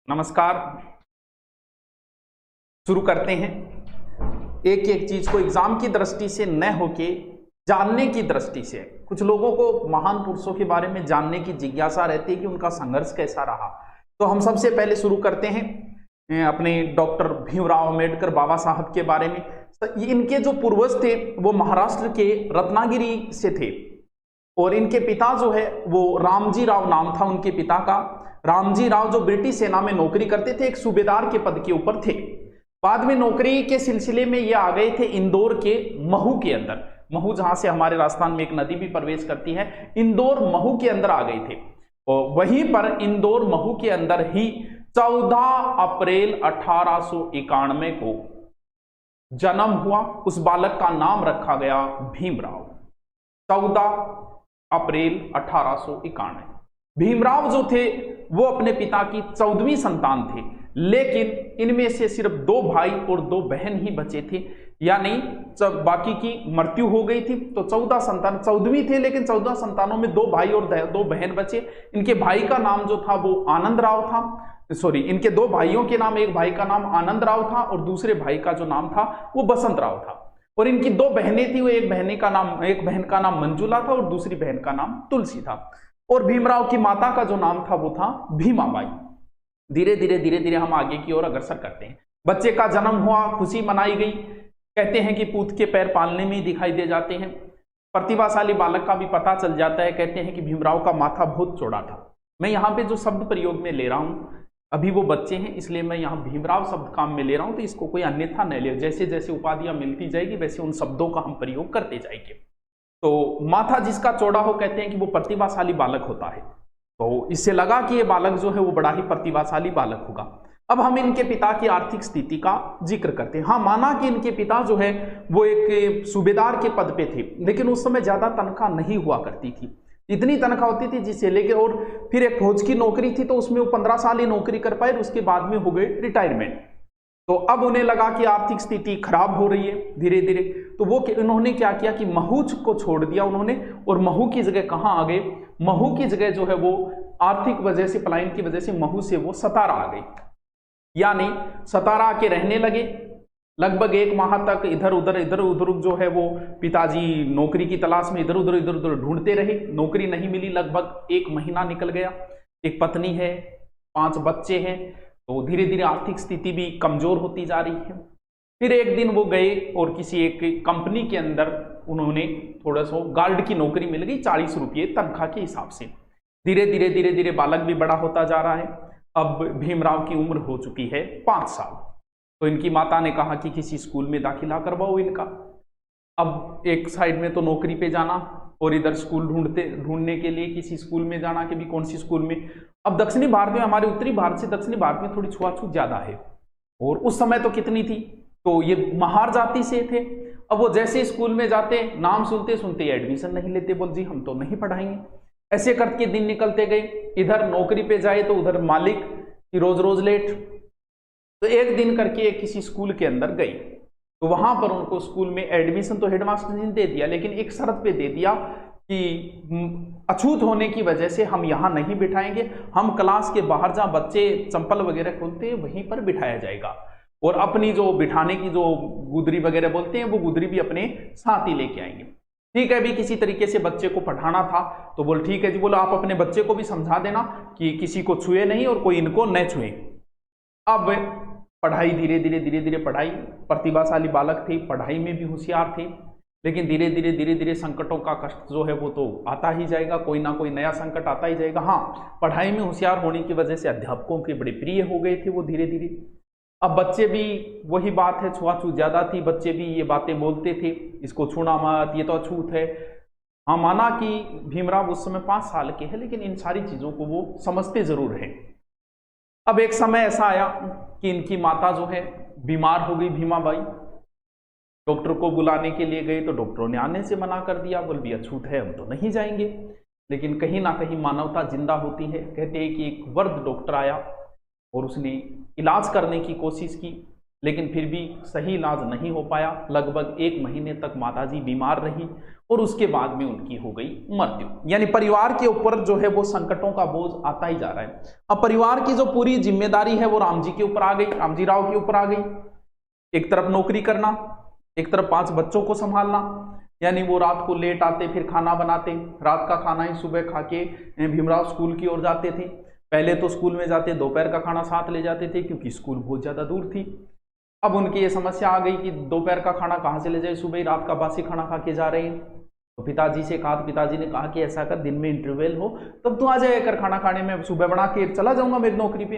नमस्कार। शुरू करते हैं। एक एक चीज को एग्जाम की दृष्टि से न होके जानने की दृष्टि से। कुछ लोगों को महान पुरुषों के बारे में जानने की जिज्ञासा रहती है कि उनका संघर्ष कैसा रहा। तो हम सबसे पहले शुरू करते हैं अपने डॉक्टर भीमराव अंबेडकर बाबा साहब के बारे में। इनके जो पूर्वज थे वो महाराष्ट्र के रत्नागिरी से थे और इनके पिता जो है वो रामजी राव नाम था उनके पिता का। रामजी राव जो ब्रिटिश सेना में नौकरी करते थे, एक सूबेदार के पद के ऊपर थे। बाद में नौकरी के सिलसिले में ये आ गए थे इंदौर के महू के अंदर। महू जहां से हमारे राजस्थान में एक नदी भी प्रवेश करती है, इंदौर महू के अंदर आ गए थे। और वहीं पर इंदौर महू के अंदर ही 14 अप्रैल 1891 को जन्म हुआ। उस बालक का नाम रखा गया भीमराव। 14 अप्रैल 1891। भीमराव जो थे वो अपने पिता की 14वीं संतान थे, लेकिन इनमें से सिर्फ 2 भाई और 2 बहन ही बचे थे, यानी जब बाकी की मृत्यु हो गई थी तो 14 संतान 14वीं थे, लेकिन 14 संतानों में 2 भाई और 2 बहन बचे। इनके भाई का नाम जो था वो आनंद राव था। सॉरी, इनके 2 भाइयों के नाम, एक भाई का नाम आनंद राव था और दूसरे भाई का जो नाम था वो बसंत राव था। और इनकी 2 बहनें थी, वो एक बहन का नाम मंजुला था और दूसरी बहन का नाम तुलसी था। और भीमराव की माता का जो नाम था वो था भीमाबाई। धीरे धीरे हम आगे की ओर अग्रसर करते हैं। बच्चे का जन्म हुआ, खुशी मनाई गई। कहते हैं कि पूत के पैर पालने में ही दिखाई दे जाते हैं। प्रतिभाशाली बालक का भी पता चल जाता है। कहते हैं कि भीमराव का माथा बहुत चौड़ा था। मैं यहाँ पे जो शब्द प्रयोग में ले रहा हूँ, अभी वो बच्चे हैं इसलिए मैं यहाँ भीमराव शब्द काम में ले रहा हूँ, तो इसको कोई अन्यथा न ले। जैसे जैसे उपाधियां मिलती जाएगी वैसे उन शब्दों का हम प्रयोग करते जाएंगे। तो माथा जिसका चौड़ा हो, कहते हैं कि वो प्रतिभाशाली बालक होता है। तो इससे लगा कि ये बालक जो है वो बड़ा ही प्रतिभाशाली बालक होगा। अब हम इनके पिता की आर्थिक स्थिति का जिक्र करते हैं। हाँ, माना कि इनके पिता जो है वो एक सूबेदार के पद पे थे, लेकिन उस समय ज्यादा तनख्वाह नहीं हुआ करती थी। इतनी तनख्वाह होती थी जिससे लेके, और फिर एक फौज की नौकरी थी तो उसमें वो 15 साल ही नौकरी कर पाए, उसके बाद में हो गए रिटायरमेंट। तो अब उन्हें लगा कि आर्थिक स्थिति खराब हो रही है धीरे धीरे, तो वो इन्होंने क्या किया कि महू को छोड़ दिया उन्होंने, और महू की जगह कहाँ आ गए? महू की जगह जो है वो आर्थिक वजह से, पलायन की वजह से महू से वो सतारा आ गई, यानी सतारा आके रहने लगे। लगभग 1 माह तक इधर उधर जो है वो पिताजी नौकरी की तलाश में इधर उधर ढूंढते रहे, नौकरी नहीं मिली। लगभग 1 महीना निकल गया। एक पत्नी है, 5 बच्चे हैं, तो धीरे धीरे आर्थिक स्थिति भी कमजोर होती जा रही है। फिर एक दिन वो गए और किसी एक कंपनी के अंदर उन्होंने थोड़ा सा गार्ड की नौकरी मिल गई, 40 रुपये तनख्वाह के हिसाब से। धीरे धीरे बालक भी बड़ा होता जा रहा है। अब भीमराव की उम्र हो चुकी है 5 साल। तो इनकी माता ने कहा कि किसी स्कूल में दाखिला करवाओ इनका। अब एक साइड में तो नौकरी पे जाना और इधर स्कूल ढूंढने के लिए किसी स्कूल में जाना कि भी कौन सी स्कूल में। अब दक्षिणी भारत में, हमारे उत्तरी भारत से दक्षिणी भारत में थोड़ी छुआछूत ज्यादा है, और उस समय तो कितनी थी, तो ये महार जाति से थे। अब वो जैसे स्कूल में जाते, नाम सुनते सुनते एडमिशन नहीं लेते, बोल जी हम तो नहीं पढ़ाएंगे। ऐसे करके दिन निकलते गए। इधर नौकरी पे जाए तो उधर मालिक की रोज लेट। तो एक दिन करके किसी स्कूल के अंदर गई, तो वहां पर उनको स्कूल में एडमिशन तो हेडमास्टर जी ने दे दिया, लेकिन एक शर्त पे दे दिया कि अछूत होने की वजह से हम यहाँ नहीं बिठाएंगे, हम क्लास के बाहर जहाँ बच्चे चंपल वगैरह खोलते हैं वहीं पर बिठाया जाएगा, और अपनी जो बिठाने की जो गुदरी वगैरह बोलते हैं वो गुदरी भी अपने साथ ही लेके आएंगे। ठीक है, भी किसी तरीके से बच्चे को पढ़ाना था, तो बोल ठीक है जी, बोलो आप अपने बच्चे को भी समझा देना कि किसी को छुए नहीं और कोई इनको न छुए। अब पढ़ाई धीरे धीरे पढ़ाई, प्रतिभाशाली बालक थे, पढ़ाई में भी होशियार थे, लेकिन धीरे धीरे संकटों का कष्ट जो है वो तो आता ही जाएगा, कोई ना कोई नया संकट आता ही जाएगा। हाँ, पढ़ाई में होशियार होने की वजह से अध्यापकों के बड़े प्रिय हो गए थे वो धीरे धीरे। अब बच्चे भी, वही बात है, छुआछूत ज्यादा थी, बच्चे भी ये बातें बोलते थे, इसको छूना मत, ये तो अछूत है। हाँ, माना कि भीमराव उस समय 5 साल के हैं, लेकिन इन सारी चीजों को वो समझते जरूर हैं। अब एक समय ऐसा आया कि इनकी माता जो है बीमार हो गई, भीमाबाई। डॉक्टर को बुलाने के लिए गए तो डॉक्टरों ने आने से मना कर दिया, बोल भी अछूत है, हम तो नहीं जाएंगे। लेकिन कहीं ना कहीं मानवता जिंदा होती है। कहते हैं कि एक वृद्ध डॉक्टर आया और उसने इलाज करने की कोशिश की, लेकिन फिर भी सही इलाज नहीं हो पाया। लगभग 1 महीने तक माताजी बीमार रही और उसके बाद में उनकी हो गई मृत्यु। यानी परिवार के ऊपर जो है वो संकटों का बोझ आता ही जा रहा है। अब परिवार की जो पूरी जिम्मेदारी है वो राम जी के ऊपर आ गई, रामजी राव के ऊपर आ गई। एक तरफ नौकरी करना, एक तरफ 5 बच्चों को संभालना, यानी वो रात को लेट आते, फिर खाना बनाते, रात का खाना ही सुबह खा के भीमराव स्कूल की ओर जाते थे। पहले तो स्कूल में जाते, दोपहर का खाना साथ ले जाते थे क्योंकि स्कूल बहुत ज्यादा दूर थी। अब उनकी ये समस्या आ गई कि दोपहर का खाना कहाँ से ले जाए, सुबह ही रात का बासी खाना खा के जा रहे हैं। तो पिताजी से कहा, तो पिताजी ने कहा कि ऐसा कर, दिन में इंटरवल हो तब तू आ जाए कर खाना खाने में, सुबह बना के चला जाऊंगा मेरी नौकरी पे।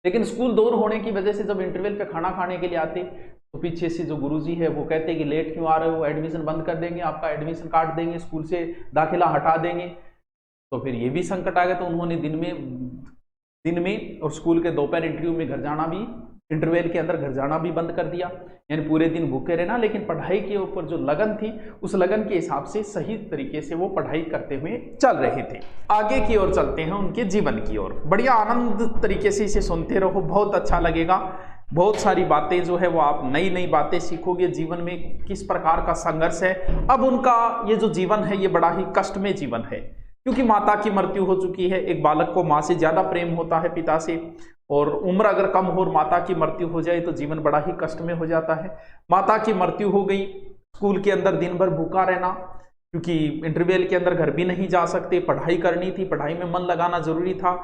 लेकिन स्कूल दूर होने की वजह से जब इंटरवल पे खाना खाने के लिए आते तो पीछे से जो गुरुजी है वो कहते कि लेट क्यों आ रहे हो, एडमिशन बंद कर देंगे, आपका एडमिशन काट देंगे, स्कूल से दाखिला हटा देंगे। तो फिर ये भी संकट आ गया। तो उन्होंने दिन में और स्कूल के दोपहर इंटरवल के अंदर घर जाना भी बंद कर दिया। यानी पूरे दिन भूखे रहना, लेकिन पढ़ाई के ऊपर जो लगन थी उस लगन के हिसाब से सही तरीके से वो पढ़ाई करते हुए चल रहे थे। आगे की ओर चलते हैं उनके जीवन की ओर। बढ़िया आनंद तरीके से इसे सुनते रहो, बहुत अच्छा लगेगा। बहुत सारी बातें जो है वो आप नई नई बातें सीखोगे, जीवन में किस प्रकार का संघर्ष है। अब उनका ये जो जीवन है ये बड़ा ही कष्टमय जीवन है, क्योंकि माता की मृत्यु हो चुकी है। एक बालक को माँ से ज्यादा प्रेम होता है पिता से, और उम्र अगर कम हो और माता की मृत्यु हो जाए तो जीवन बड़ा ही कष्ट में हो जाता है। माता की मृत्यु हो गई, स्कूल के अंदर दिन भर भूखा रहना, क्योंकि इंटरवल के अंदर घर भी नहीं जा सकते, पढ़ाई करनी थी, पढ़ाई में मन लगाना जरूरी था।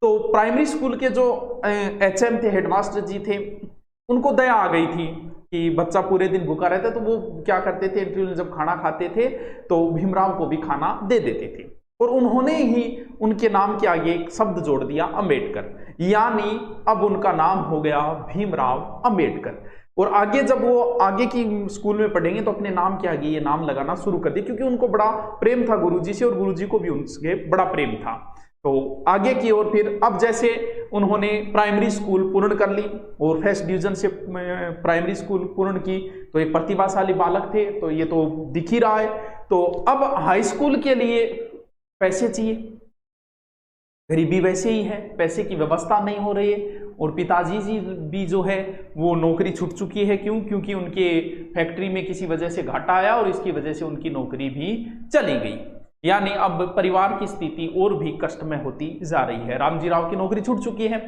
तो प्राइमरी स्कूल के जो HM थे, हेडमास्टर जी थे, उनको दया आ गई थी कि बच्चा पूरे दिन भूखा रहता है, तो वो क्या करते थे, इंटरवल में जब खाना खाते थे तो भीमराव को भी खाना दे देते थे। और उन्होंने ही उनके नाम के आगे एक शब्द जोड़ दिया, अंबेडकर, यानी अब उनका नाम हो गया भीमराव अंबेडकर। और आगे जब वो आगे की स्कूल में पढ़ेंगे तो अपने नाम के आगे ये नाम लगाना शुरू कर दिया, क्योंकि उनको बड़ा प्रेम था गुरुजी से और गुरुजी को भी उनसे बड़ा प्रेम था। तो आगे की ओर फिर अब जैसे उन्होंने प्राइमरी स्कूल पूर्ण कर ली और फर्स्ट डिवीजन से प्राइमरी स्कूल पूर्ण की, तो एक प्रतिभाशाली बालक थे, तो ये तो दिख ही रहा है। तो अब हाई स्कूल के लिए पैसे चाहिए, गरीबी वैसे ही है, पैसे की व्यवस्था नहीं हो रही है। और पिताजी जी भी जो है वो नौकरी छूट चुकी है। क्यों? क्योंकि उनके फैक्ट्री में किसी वजह से घाटा आया और इसकी वजह से उनकी नौकरी भी चली गई। यानी अब परिवार की स्थिति और भी कष्टमय होती जा रही है। रामजी राव की नौकरी छूट चुकी है,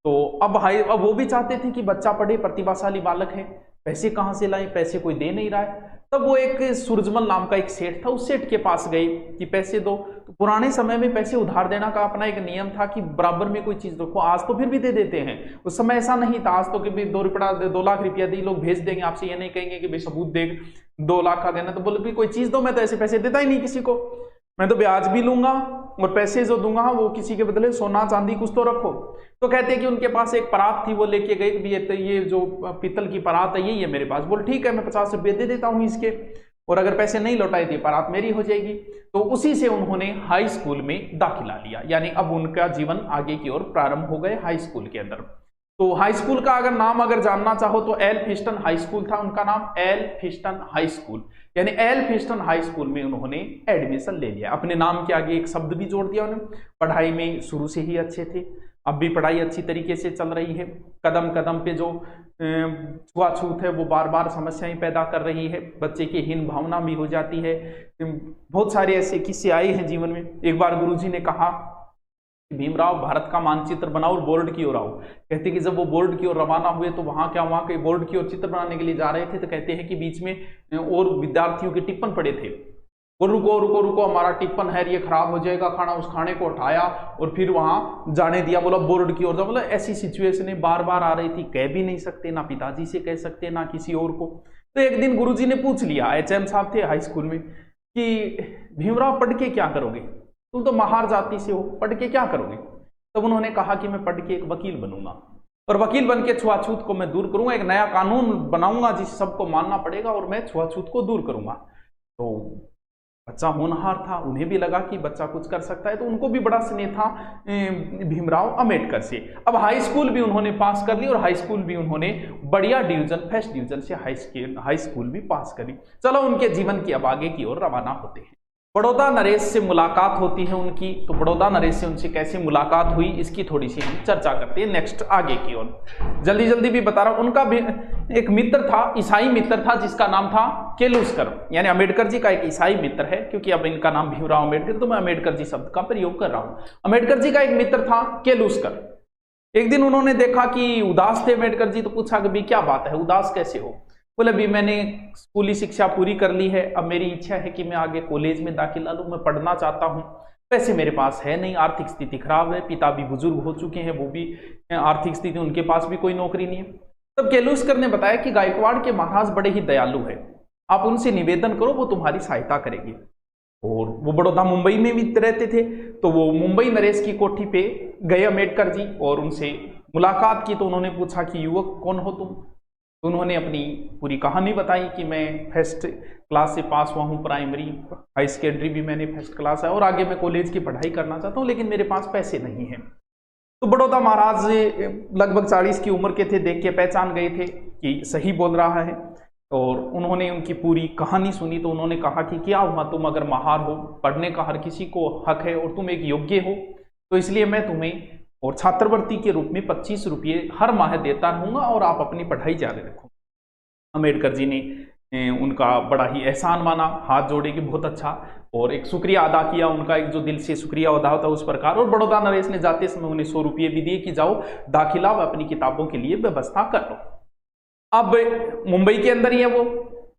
तो अब वो भी चाहते थे कि बच्चा पढ़े, प्रतिभाशाली बालक है, पैसे कहाँ से लाए, पैसे कोई दे नहीं रहा है। तब वो एक सूरजमल नाम का एक सेठ था, उस सेठ के पास गए कि पैसे दो। तो पुराने समय में पैसे उधार देना का अपना एक नियम था कि बराबर में कोई चीज रखो। आज तो फिर भी दे देते हैं, उस समय ऐसा नहीं था। आज तो कि 2 लाख रुपया दी, लोग भेज देंगे, आपसे ये नहीं कहेंगे कि भाई सबूत दे 2 लाख का देना। तो बोले भाई कोई चीज दो, मैं तो ऐसे पैसे देता ही नहीं किसी को, मैं तो ब्याज भी लूंगा और पैसे जो दूंगा वो किसी के बदले सोना चांदी कुछ तो रखो। तो कहते हैं कि उनके पास एक परात थी, वो लेके गए कि ये जो पीतल की परात है ये मेरे पास। बोल ठीक है, मैं 50 रुपये दे देता हूँ इसके, और अगर पैसे नहीं लौटाए तो परात मेरी हो जाएगी। तो उसी से उन्होंने हाई स्कूल में दाखिला लिया। यानी अब उनका जीवन आगे की ओर प्रारंभ हो गए हाई स्कूल के अंदर। तो हाई स्कूल का नाम अगर जानना चाहो तो एल्फिंस्टन हाई स्कूल था उनका नाम, एल्फिंस्टन हाई स्कूल। यानी एल्फिंस्टन हाई स्कूल में उन्होंने एडमिशन ले लिया। अपने नाम के आगे एक शब्द भी जोड़ दिया उन्होंने। पढ़ाई में शुरू से ही अच्छे थे, अब भी पढ़ाई अच्छी तरीके से चल रही है। कदम कदम पे जो छुआछूत है वो बार बार समस्याएं पैदा कर रही है, बच्चे की हीन भावना भी हो जाती है। बहुत सारे ऐसे किस्से आए हैं जीवन में। एक बार गुरुजी ने कहा भीमराव भारत का मानचित्र बनाओ और बोर्ड की ओर आओ। कहते कि जब वो बोर्ड की ओर रवाना हुए तो वहां के बोर्ड की ओर चित्र बनाने के लिए जा रहे थे, तो कहते हैं कि बीच में और विद्यार्थियों के टिप्पण पड़े थे। वो रुको रुको रुको, हमारा टिप्पण है ये खराब हो जाएगा खाना। उस खाने को उठाया और फिर वहां जाने दिया, बोला बोर्ड की ओर जाओ। बोला ऐसी सिचुएशन बार बार आ रही थी, कह भी नहीं सकते, ना पिताजी से कह सकते ना किसी और को। तो एक दिन गुरुजी ने पूछ लिया, HM साहब थे हाई स्कूल में, कि भीमराव पढ़ के क्या करोगे, तुम तो महार जाति से हो, पढ़ के क्या करोगे। तब उन्होंने कहा कि मैं पढ़ के एक वकील बनूंगा, और वकील बन के छुआछूत को मैं दूर करूंगा, एक नया कानून बनाऊंगा जिसे सबको मानना पड़ेगा और मैं छुआछूत को दूर करूंगा। तो बच्चा होनहार था, उन्हें भी लगा कि बच्चा कुछ कर सकता है, तो उनको भी बड़ा स्नेह था भीमराव अंबेडकर से। अब हाई स्कूल भी उन्होंने पास कर ली और हाई स्कूल भी उन्होंने बढ़िया डिवीजन, फर्स्ट डिवीजन से हाई स्कूल भी पास कर ली। चलो उनके जीवन की अब आगे की ओर रवाना होते हैं। बड़ौदा नरेश से मुलाकात होती है उनकी, तो बड़ौदा नरेश से उनसे कैसे मुलाकात हुई इसकी थोड़ी सी हम चर्चा करते हैं नेक्स्ट आगे की ओर। जल्दी जल्दी भी बता रहा हूं, उनका भी एक मित्र था, ईसाई मित्र था, जिसका नाम था केलुस्कर, यानी अम्बेडकर जी का एक ईसाई मित्र है, क्योंकि अब इनका नाम भीमराव अम्बेडकर, तो मैं अम्बेडकर जी शब्द का प्रयोग कर रहा हूं। अम्बेडकर जी का एक मित्र था केलुस्कर। एक दिन उन्होंने देखा कि उदास थे अम्बेडकर जी, तो पूछा कि भाई क्या बात है, उदास कैसे हो? बोले अभी मैंने स्कूली शिक्षा पूरी कर ली है, अब मेरी इच्छा है कि मैं आगे कॉलेज में दाखिला लूं, मैं पढ़ना चाहता हूं। पैसे मेरे पास है नहीं, आर्थिक स्थिति खराब है, पिता भी बुजुर्ग हो चुके हैं, वो भी आर्थिक स्थिति, उनके पास भी कोई नौकरी नहीं है। तब केलुस्कर ने बताया कि गायकवाड़ के महाराज बड़े ही दयालु है, आप उनसे निवेदन करो, वो तुम्हारी सहायता करेंगे। और वो बड़ौदा मुंबई में भी रहते थे, तो वो मुंबई नरेश की कोठी पे गए अम्बेडकर जी और उनसे मुलाकात की। तो उन्होंने पूछा कि युवक कौन हो तुम? तो उन्होंने अपनी पूरी कहानी बताई कि मैं फर्स्ट क्लास से पास हुआ हूँ, प्राइमरी हाई सेकेंडरी भी मैंने फर्स्ट क्लास है, और आगे मैं कॉलेज की पढ़ाई करना चाहता हूँ, लेकिन मेरे पास पैसे नहीं हैं। तो बड़ौदा महाराज लगभग 40 की उम्र के थे, देख के पहचान गए थे कि सही बोल रहा है, और उन्होंने उनकी पूरी कहानी सुनी। तो उन्होंने कहा कि क्या हुआ, तुम अगर महार हो, पढ़ने का हर किसी को हक है, और तुम एक योग्य हो, तो इसलिए मैं तुम्हें और छात्रवृत्ति के रूप में 25 रुपये हर माह देता रहूंगा, और आप अपनी पढ़ाई जारी रखो। अम्बेडकर जी ने उनका बड़ा ही एहसान माना, हाथ जोड़े कि बहुत अच्छा, और एक शुक्रिया अदा किया, उनका एक जो दिल से शुक्रिया अदा होता है उस प्रकार। और बड़ौदा नरेश ने जाते समय उन्हें 100 रुपये भी दिए कि जाओ दाखिला व अपनी किताबों के लिए व्यवस्था कर लो। अब मुंबई के अंदर ही है वो,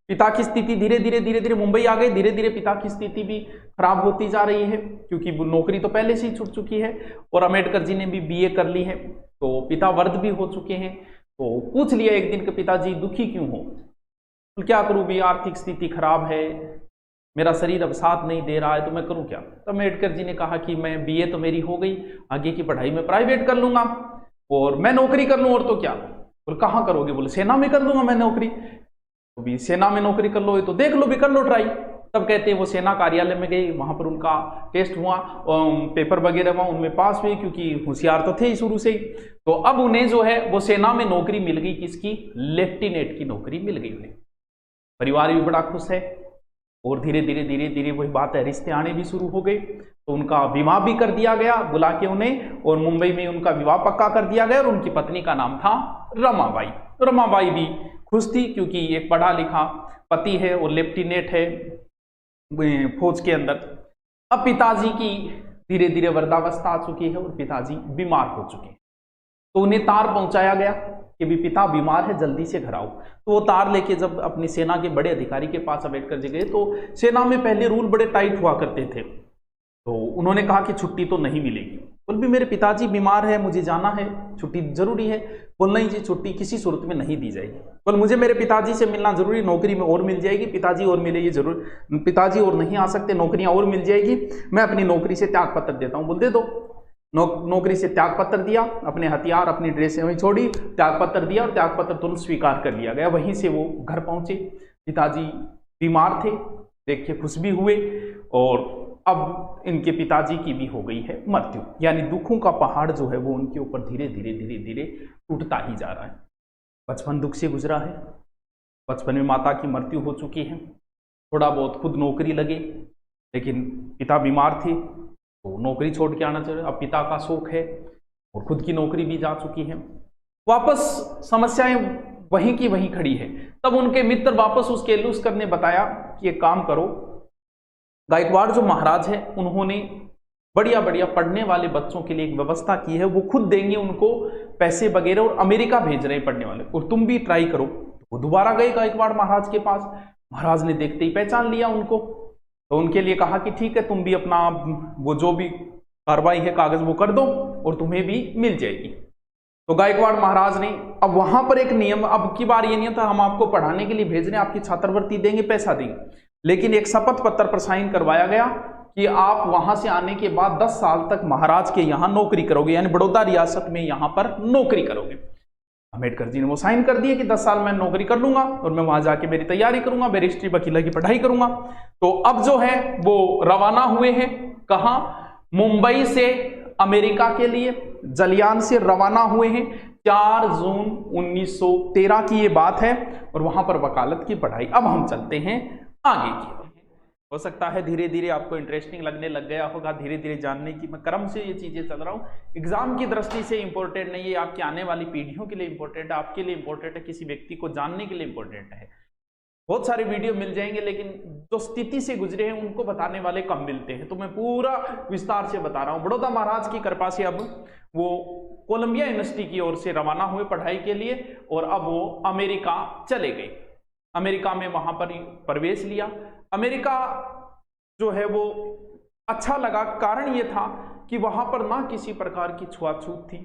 पिता की स्थिति धीरे धीरे मुंबई आ गए, धीरे धीरे पिता की स्थिति भी खराब होती जा रही है, क्योंकि नौकरी तो पहले से ही छूट चुकी है, और अम्बेडकर जी ने भी बीए कर ली है, तो पिता वृद्ध भी हो चुके हैं। तो पूछ लिया एक दिन के, पिताजी दुखी क्यों हो? तो क्या करूं भी, आर्थिक स्थिति खराब है, मेरा शरीर अब साथ नहीं दे रहा है, तो मैं करूं क्या? तो अम्बेडकर जी ने कहा कि मैं बीए तो मेरी हो गई, आगे की पढ़ाई में प्राइवेट कर लूंगा, और मैं नौकरी कर लूं, और तो क्या? बोले कहाँ करोगे? बोले सेना में कर लूंगा मैं नौकरी। तो भी सेना में नौकरी कर लो, तो देख लो भी, कर लो ट्राई। तब कहते हैं वो सेना कार्यालय में गए, वहां पर उनका टेस्ट हुआ, पेपर वगैरह हुआ, उनमें पास हुए, क्योंकि होशियार तो थे ही शुरू से ही। तो अब उन्हें जो है वो सेना में नौकरी मिल गई, किसकी? लेफ्टिनेंट की नौकरी मिल गई उन्हें। परिवार भी बड़ा खुश है, और धीरे धीरे वही बात है, रिश्ते आने भी शुरू हो गए। तो उनका विवाह भी कर दिया गया बुला के उन्हें, और मुंबई में उनका विवाह पक्का कर दिया गया, और उनकी पत्नी का नाम था रमाबाई। रमाबाई भी खुश थी, क्योंकि एक पढ़ा लिखा पति है और लेफ्टिनेंट है फौज के अंदर। अब पिताजी की धीरे धीरे वृद्धावस्था आ चुकी है, और पिताजी बीमार हो चुके हैं। तो उन्हें तार पहुंचाया गया कि भी पिता बीमार है, जल्दी से घर आओ। तो वो तार लेके जब अपनी सेना के बड़े अधिकारी के पास अम्बेडकर जी गए, तो सेना में पहले रूल बड़े टाइट हुआ करते थे, तो उन्होंने कहा कि छुट्टी तो नहीं मिलेगी। बोल भी मेरे पिताजी बीमार है, मुझे जाना है, छुट्टी जरूरी है। बोल नहीं जी, छुट्टी किसी सूरत में नहीं दी जाएगी। बोल मुझे मेरे पिताजी से मिलना जरूरी, नौकरी में और मिल जाएगी, पिताजी और मिलेगी जरूर, पिताजी और नहीं आ सकते, नौकरियां और मिल जाएगी, मैं अपनी नौकरी से त्याग पत्र देता हूँ। बोल दे दो। नौकरी से त्याग पत्र दिया, अपने हथियार अपनी ड्रेसें वहीं छोड़ी, त्याग पत्र दिया, और त्याग पत्र तुरंत स्वीकार कर लिया गया। वहीं से वो घर पहुंचे। पिताजी बीमार थे, देख के खुश भी हुए, और अब इनके पिताजी की भी हो गई है मृत्यु, यानी दुखों का पहाड़ जो है वो उनके ऊपर धीरे धीरे टूटता ही जा रहा है। बचपन दुख से गुजरा है, बचपन में माता की मृत्यु हो चुकी है, थोड़ा बहुत खुद नौकरी लगे, लेकिन पिता बीमार थे तो नौकरी छोड़ के आना चाहिए। अब पिता का शौक है, और खुद की नौकरी भी जा चुकी है। वापस समस्याएं वहीं की वहीं खड़ी है। तब उनके मित्र वापस उस केलुस्कर ने बताया कि एक काम करो, गायकवाड़ जो महाराज है उन्होंने बढ़िया बढ़िया पढ़ने वाले बच्चों के लिए एक व्यवस्था की है, वो खुद देंगे उनको पैसे वगैरह, और अमेरिका भेज रहे हैं पढ़ने वाले, और तुम भी ट्राई करो। वो दोबारा गए गायकवाड़ महाराज के पास। महाराज ने देखते ही पहचान लिया उनको, तो उनके लिए कहा कि ठीक है, तुम भी अपना वो जो भी कार्रवाई है कागज वो कर दो, और तुम्हें भी मिल जाएगी। तो गायकवाड़ महाराज ने, अब वहां पर एक नियम, अब की बार ये नहीं था हम आपको पढ़ाने के लिए भेज रहे हैं, आपकी छात्रवृत्ति देंगे, पैसा देंगे, लेकिन एक शपथ पत्र पर साइन करवाया गया कि आप वहां से आने के बाद 10 साल तक महाराज के यहाँ नौकरी करोगे, यानी बड़ौदा रियासत में यहाँ पर नौकरी करोगे। अम्बेडकर जी ने वो साइन कर दिए कि 10 साल मैं नौकरी कर लूंगा, और मैं वहां जाके मेरी तैयारी करूंगा, बैरिस्ट्री वकीला की पढ़ाई करूंगा। तो अब जो है वो रवाना हुए हैं, कहां? मुंबई से अमेरिका के लिए, जलियान से रवाना हुए हैं। 4 जून 1913 की ये बात है, और वहां पर वकालत की पढ़ाई। अब हम चलते हैं आगे की। हो सकता है धीरे धीरे आपको इंटरेस्टिंग लगने लग गया होगा, धीरे धीरे जानने की मैं क्रम से ये चीजें चल रहा हूँ। एग्जाम की दृष्टि से इंपॉर्टेंट नहीं है, आपकी आने वाली पीढ़ियों के लिए इंपॉर्टेंट है, आपके लिए इंपॉर्टेंट है, किसी व्यक्ति को जानने के लिए इंपॉर्टेंट है। बहुत सारे वीडियो मिल जाएंगे, लेकिन जो स्थिति से गुजरे हैं उनको बताने वाले कम मिलते हैं, तो मैं पूरा विस्तार से बता रहा हूँ। बड़ौदा महाराज की कृपा से अब वो कोलंबिया यूनिवर्सिटी की ओर से रवाना हुए पढ़ाई के लिए, और अब वो अमेरिका चले गए। अमेरिका में वहां पर प्रवेश लिया। अमेरिका जो है वो अच्छा लगा, कारण ये था कि वहां पर ना किसी प्रकार की छुआछूत थी,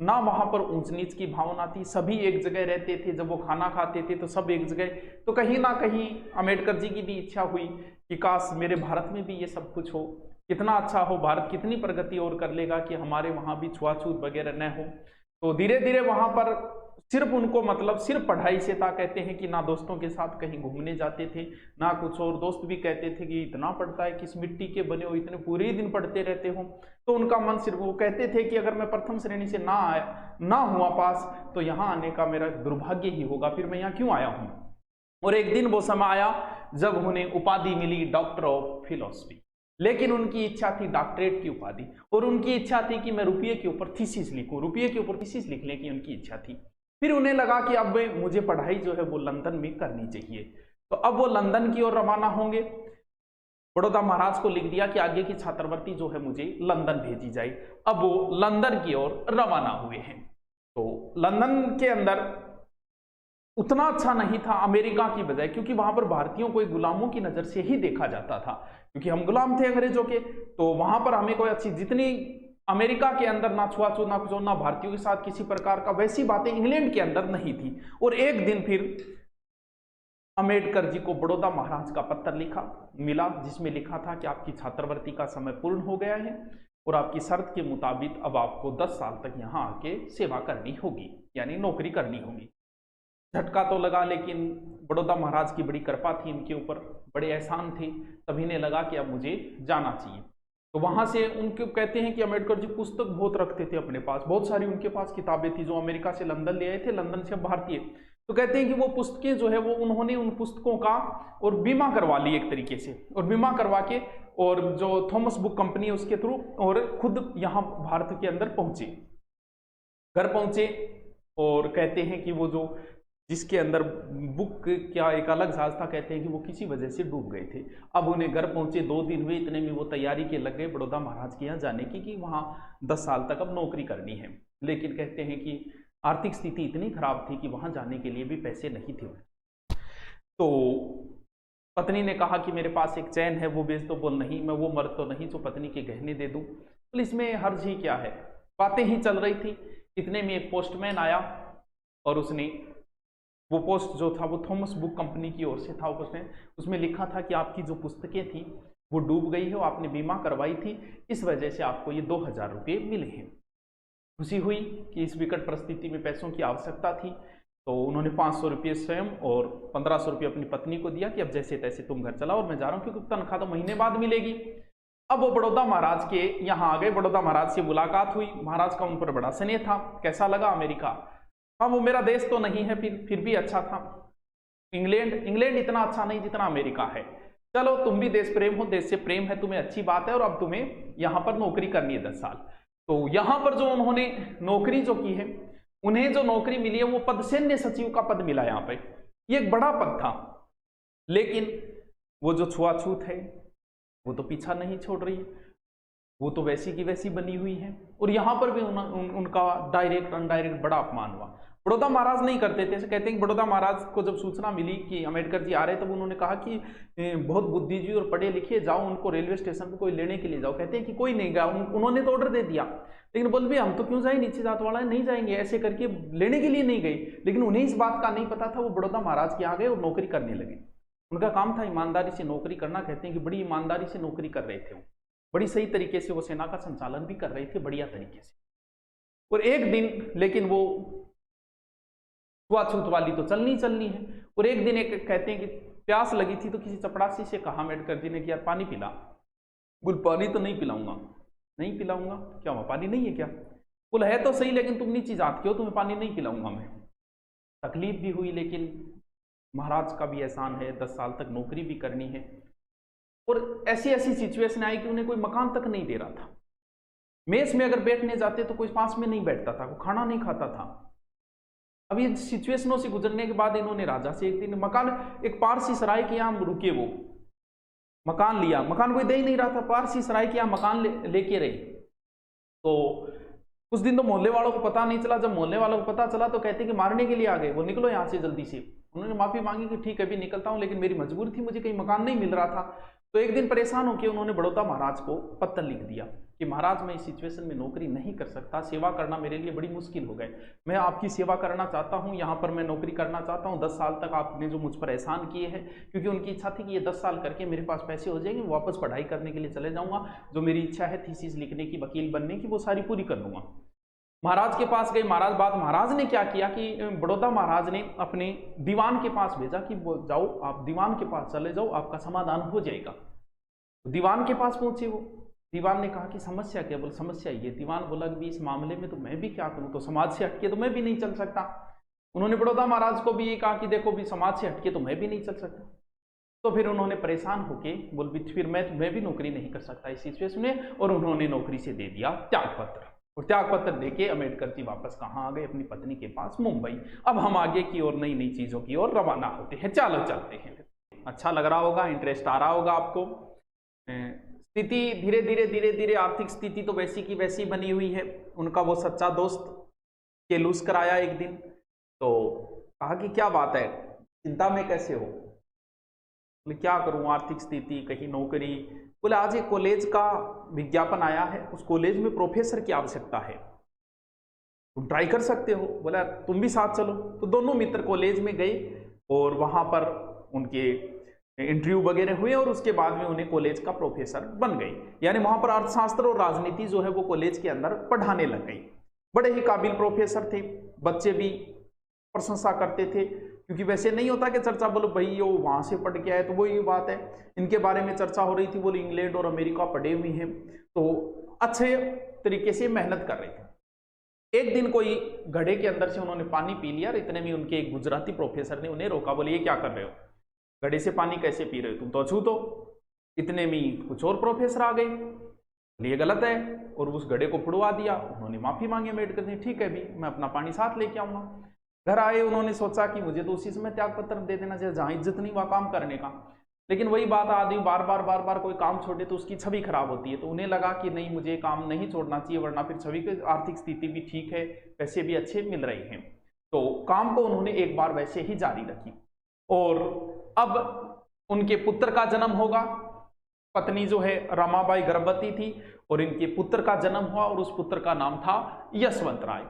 ना वहां पर ऊंच नीच की भावना थी, सभी एक जगह रहते थे। जब वो खाना खाते थे तो सब एक जगह। तो कहीं ना कहीं अम्बेडकर जी की भी इच्छा हुई कि काश मेरे भारत में भी ये सब कुछ हो, कितना अच्छा हो, भारत कितनी प्रगति और कर लेगा कि हमारे वहां भी छुआछूत वगैरह न हो। तो धीरे धीरे वहां पर सिर्फ उनको मतलब सिर्फ पढ़ाई से था। कहते हैं कि ना दोस्तों के साथ कहीं घूमने जाते थे ना कुछ, और दोस्त भी कहते थे कि इतना पढ़ता है, किस मिट्टी के बने हो, इतने पूरे ही दिन पढ़ते रहते हो। तो उनका मन सिर्फ, वो कहते थे कि अगर मैं प्रथम श्रेणी से ना हुआ पास तो यहाँ आने का मेरा दुर्भाग्य ही होगा, फिर मैं यहाँ क्यों आया हूँ। और एक दिन वो समय आया जब उन्हें उपाधि मिली डॉक्टर ऑफ फिलॉसफी, लेकिन उनकी इच्छा थी डॉक्टरेट की उपाधि, और उनकी इच्छा थी कि मैं रुपये के ऊपर थीसिस लिखूं, रुपये के ऊपर थीसिस लिखने की उनकी इच्छा थी। फिर उन्हें लगा कि अब मुझे पढ़ाई जो है वो लंदन में करनी चाहिए, तो अब वो लंदन की ओर रवाना होंगे। बड़ौदा महाराज को लिख दिया कि आगे की छात्रवृत्ति जो है मुझे लंदन भेजी जाए। अब वो लंदन की ओर रवाना हुए हैं। तो लंदन के अंदर उतना अच्छा नहीं था अमेरिका की बजाय, क्योंकि वहां पर भारतीयों को एक गुलामों की नजर से ही देखा जाता था, क्योंकि हम गुलाम थे अंग्रेजों के। तो वहां पर हमें कोई अच्छी, जितनी अमेरिका के अंदर ना छुआछूत ना कुछ, ना भारतीयों के साथ किसी प्रकार का, वैसी बातें इंग्लैंड के अंदर नहीं थी। और एक दिन फिर अम्बेडकर जी को बड़ौदा महाराज का पत्र मिला, जिसमें लिखा था कि आपकी छात्रवृत्ति का समय पूर्ण हो गया है और आपकी शर्त के मुताबिक अब आपको 10 साल तक यहाँ आके सेवा करनी होगी, यानी नौकरी करनी होगी। झटका तो लगा, लेकिन बड़ौदा महाराज की बड़ी कृपा थी इनके ऊपर, बड़े एहसान थे, तभी इन्हें लगा कि अब मुझे जाना चाहिए। तो वहां से उनके कहते हैं कि अम्बेडकर जी पुस्तक बहुत रखते थे अपने पास, बहुत सारी उनके पास किताबें थी जो अमेरिका से लंदन ले आए थे, लंदन से भारतीय। तो कहते हैं कि वो पुस्तकें जो है वो उन्होंने उन पुस्तकों का और बीमा करवा ली एक तरीके से, और बीमा करवा के और जो थॉमस बुक कंपनी है उसके थ्रू, और खुद यहाँ भारत के अंदर पहुंचे, घर पहुंचे। और कहते हैं कि वो जो जिसके अंदर बुक क्या एक अलग जहाज था, कहते हैं कि वो किसी वजह से डूब गए थे। अब उन्हें घर पहुंचे 2 दिन हुए, इतने में वो तैयारी के लग गए बड़ौदा महाराज के यहाँ जाने की कि वहाँ 10 साल तक अब नौकरी करनी है। लेकिन कहते हैं कि आर्थिक स्थिति इतनी खराब थी कि वहां जाने के लिए भी पैसे नहीं थे। तो पत्नी ने कहा कि मेरे पास एक चैन है, वो बेच दो। बोल नहीं, मैं वो मर्द तो नहीं जो पत्नी के गहने दे दूं। बोल इसमें हर्ज ही क्या है। बातें ही चल रही थी, इतने में एक पोस्टमैन आया और उसने वो पोस्ट जो था वो थॉमस बुक कंपनी की ओर से था। उसमें लिखा था कि आपकी जो पुस्तकें थी वो डूब गई है, आपने बीमा करवाई थी, इस वजह से आपको ये 2000 रुपये मिले हैं। खुशी हुई कि इस विकट परिस्थिति में पैसों की आवश्यकता थी, तो उन्होंने 500 रुपये स्वयं और 1500 रुपये अपनी पत्नी को दिया कि अब जैसे तैसे तुम घर चलाओ और मैं जा रहा हूँ, क्योंकि तनख्वाह तो महीने बाद मिलेगी। अब वो बड़ौदा महाराज के यहाँ आ गए, बड़ौदा महाराज से मुलाकात हुई, महाराज का उन पर बड़ा स्नेह था। कैसा लगा अमेरिका? हाँ, वो मेरा देश तो नहीं है, फिर भी अच्छा था। इंग्लैंड इतना अच्छा नहीं जितना अमेरिका है। चलो तुम भी देश प्रेम हो, देश से प्रेम है तुम्हें, अच्छी बात है, और अब तुम्हें यहाँ पर नौकरी करनी है 10 साल। तो यहाँ पर जो उन्होंने नौकरी जो की है, उन्हें जो नौकरी मिली है वो पद सैन्य सचिव का पद मिला यहाँ पे। ये एक बड़ा पद था, लेकिन वो जो छुआछूत है वो तो पीछा नहीं छोड़ रही है, वो तो वैसी की वैसी बनी हुई है। और यहाँ पर भी उनका डायरेक्ट अनडायरेक्ट बड़ा अपमान हुआ। बड़ौदा महाराज नहीं करते थे। कहते हैं कि बड़ौदा महाराज को जब सूचना मिली कि अम्बेडकर जी आ रहे, तब उन्होंने कहा कि बहुत बुद्धिजीवी और पढ़े लिखे, जाओ उनको रेलवे स्टेशन पर कोई लेने के लिए जाओ। कहते हैं कि कोई नहीं गया, उन्होंने तो ऑर्डर दे दिया, लेकिन बोल भी हम तो क्यों जाए, नीचे जात वाला है, नहीं जाएंगे, ऐसे करके लेने के लिए नहीं गए। लेकिन उन्हें इस बात का नहीं पता था, वो बड़ौदा महाराज के आ गए और नौकरी करने लगे। उनका काम था ईमानदारी से नौकरी करना। कहते हैं कि बड़ी ईमानदारी से नौकरी कर रहे थे, वो बड़ी सही तरीके से वो सेना का संचालन भी कर रहे थे, बढ़िया तरीके से। और एक दिन, लेकिन वो छुआछूत वाली तो चलनी है। और एक दिन एक कहते हैं कि प्यास लगी थी, तो किसी चपड़ासी से कहा अम्बेडकर जी ने कि यार पानी पिला। बोल पानी तो नहीं पिलाऊंगा। नहीं पिलाऊंगा? क्या हुआ, पानी नहीं है क्या? बोल है तो सही, लेकिन तुम नीची जात के हो, तुम्हें पानी नहीं पिलाऊंगा मैं। तकलीफ भी हुई, लेकिन महाराज का भी एहसान है, 10 साल तक नौकरी भी करनी है। और ऐसी ऐसी सिचुएशन आई कि उन्हें कोई मकान तक नहीं दे रहा था। मेस में अगर बैठने जाते तो कोई पास में नहीं बैठता था, वो खाना नहीं खाता था। अब ये सिचुएशनों से गुजरने के बाद इन्होंने राजा से एक दिन मकान, एक पारसी सराय के यहाँ रुके, वो मकान लिया, मकान कोई दे ही नहीं रहा था, पारसी सराय के यहाँ मकान लेके रहे। तो उस दिन तो मोहल्ले वालों को पता नहीं चला, जब मोहल्ले वालों को पता चला तो कहते कि मारने के लिए आ गए, वो निकलो यहाँ से जल्दी से। उन्होंने माफी मांगी कि ठीक है अभी निकलता हूँ, लेकिन मेरी मजबूरी थी, मुझे कहीं मकान नहीं मिल रहा था। तो एक दिन परेशान होकर उन्होंने बड़ौदा महाराज को पत्र लिख दिया कि महाराज मैं इस सिचुएशन में नौकरी नहीं कर सकता, सेवा करना मेरे लिए बड़ी मुश्किल हो गए, मैं आपकी सेवा करना चाहता हूं, यहाँ पर मैं नौकरी करना चाहता हूं, 10 साल तक आपने जो मुझ पर एहसान किए हैं, क्योंकि उनकी इच्छा थी कि ये 10 साल करके मेरे पास पैसे हो जाएंगे, वापस पढ़ाई करने के लिए चले जाऊंगा, जो मेरी इच्छा है थीसिस लिखने की, वकील बनने की, वो सारी पूरी कर लूंगा। महाराज के पास गए, महाराज ने क्या किया कि बड़ौदा महाराज ने अपने दीवान के पास भेजा कि जाओ आप दीवान के पास चले जाओ, आपका समाधान हो जाएगा। दीवान के पास पहुंचे वो, दीवान ने कहा कि समस्या क्या? बोले समस्या ये। दीवान बोला कि इस मामले में तो मैं भी क्या करूं, तो समाज से हटके तो मैं भी नहीं चल सकता। उन्होंने बड़ौदा महाराज को भी ये कहा कि देखो भी समाज से हटके तो मैं भी नहीं चल सकता। तो फिर उन्होंने परेशान होके बोल फिर मैं भी नौकरी नहीं कर सकता इस सिचुएशन में, और उन्होंने नौकरी से दे दिया त्याग पत्र। और त्याग पत्र देके अम्बेडकर जी वापस कहाँ आ गए? अपनी पत्नी के पास, मुंबई। अब हम आगे की और नई नई चीजों की ओर रवाना होते हैं। चलो चलते हैं। अच्छा लग रहा होगा, इंटरेस्ट आ रहा होगा आपको। स्थिति धीरे धीरे आर्थिक स्थिति तो वैसी की वैसी बनी हुई है। उनका वो सच्चा दोस्त केलूस कराया एक दिन, तो कहा कि क्या बात है, चिंता में कैसे हो? बोले क्या करूं, आर्थिक स्थिति, कहीं नौकरी। बोले आज एक कॉलेज का विज्ञापन आया है, उस कॉलेज में प्रोफेसर की आवश्यकता है, तुम ट्राई कर सकते हो। बोला तुम भी साथ चलो। तो दोनों मित्र कॉलेज में गए और वहां पर उनके इंटरव्यू वगैरह हुए और उसके बाद में उन्हें कॉलेज का प्रोफेसर बन गई। यानी वहां पर अर्थशास्त्र और राजनीति जो है वो कॉलेज के अंदर पढ़ाने लग गई। बड़े ही काबिल प्रोफेसर थे, बच्चे भी प्रशंसा करते थे, क्योंकि वैसे नहीं होता कि चर्चा बोलो भाई ये वहां से पढ़ के आए, तो वो ये बात है। इनके बारे में चर्चा हो रही थी, बोले इंग्लैंड और अमेरिका पढ़े हुए हैं, तो अच्छे तरीके से मेहनत कर रहे थे। एक दिन कोई घड़े के अंदर से उन्होंने पानी पी लिया और इतने में उनके एक गुजराती प्रोफेसर ने उन्हें रोका। बोले ये क्या कर रहे हो, घड़े से पानी कैसे पी रहे हो, तुम तो अछूत हो। इतने में कुछ और प्रोफेसर आ गए, ये गलत है, और उस घड़े को फुड़वा दिया। उन्होंने माफी मांगी अम्बेडकर ने, ठीक है भी मैं अपना पानी साथ लेके आऊंगा। घर आए, उन्होंने सोचा कि मुझे तो उसी समय त्याग पत्र दे देना चाहिए, जहां इज्जत नहीं वहां काम करने का। लेकिन वही बात, आदमी बार बार कोई काम छोड़े तो उसकी छवि खराब होती है। तो उन्हें लगा कि नहीं, मुझे काम नहीं छोड़ना चाहिए, वरना फिर छवि की आर्थिक स्थिति भी ठीक है, पैसे भी अच्छे मिल रहे हैं। तो काम को उन्होंने एक बार वैसे ही जारी रखी। और अब उनके पुत्र का जन्म होगा। पत्नी जो है रमाबाई गर्भवती थी और इनके पुत्र का जन्म हुआ और उस पुत्र का नाम था यशवंत राय।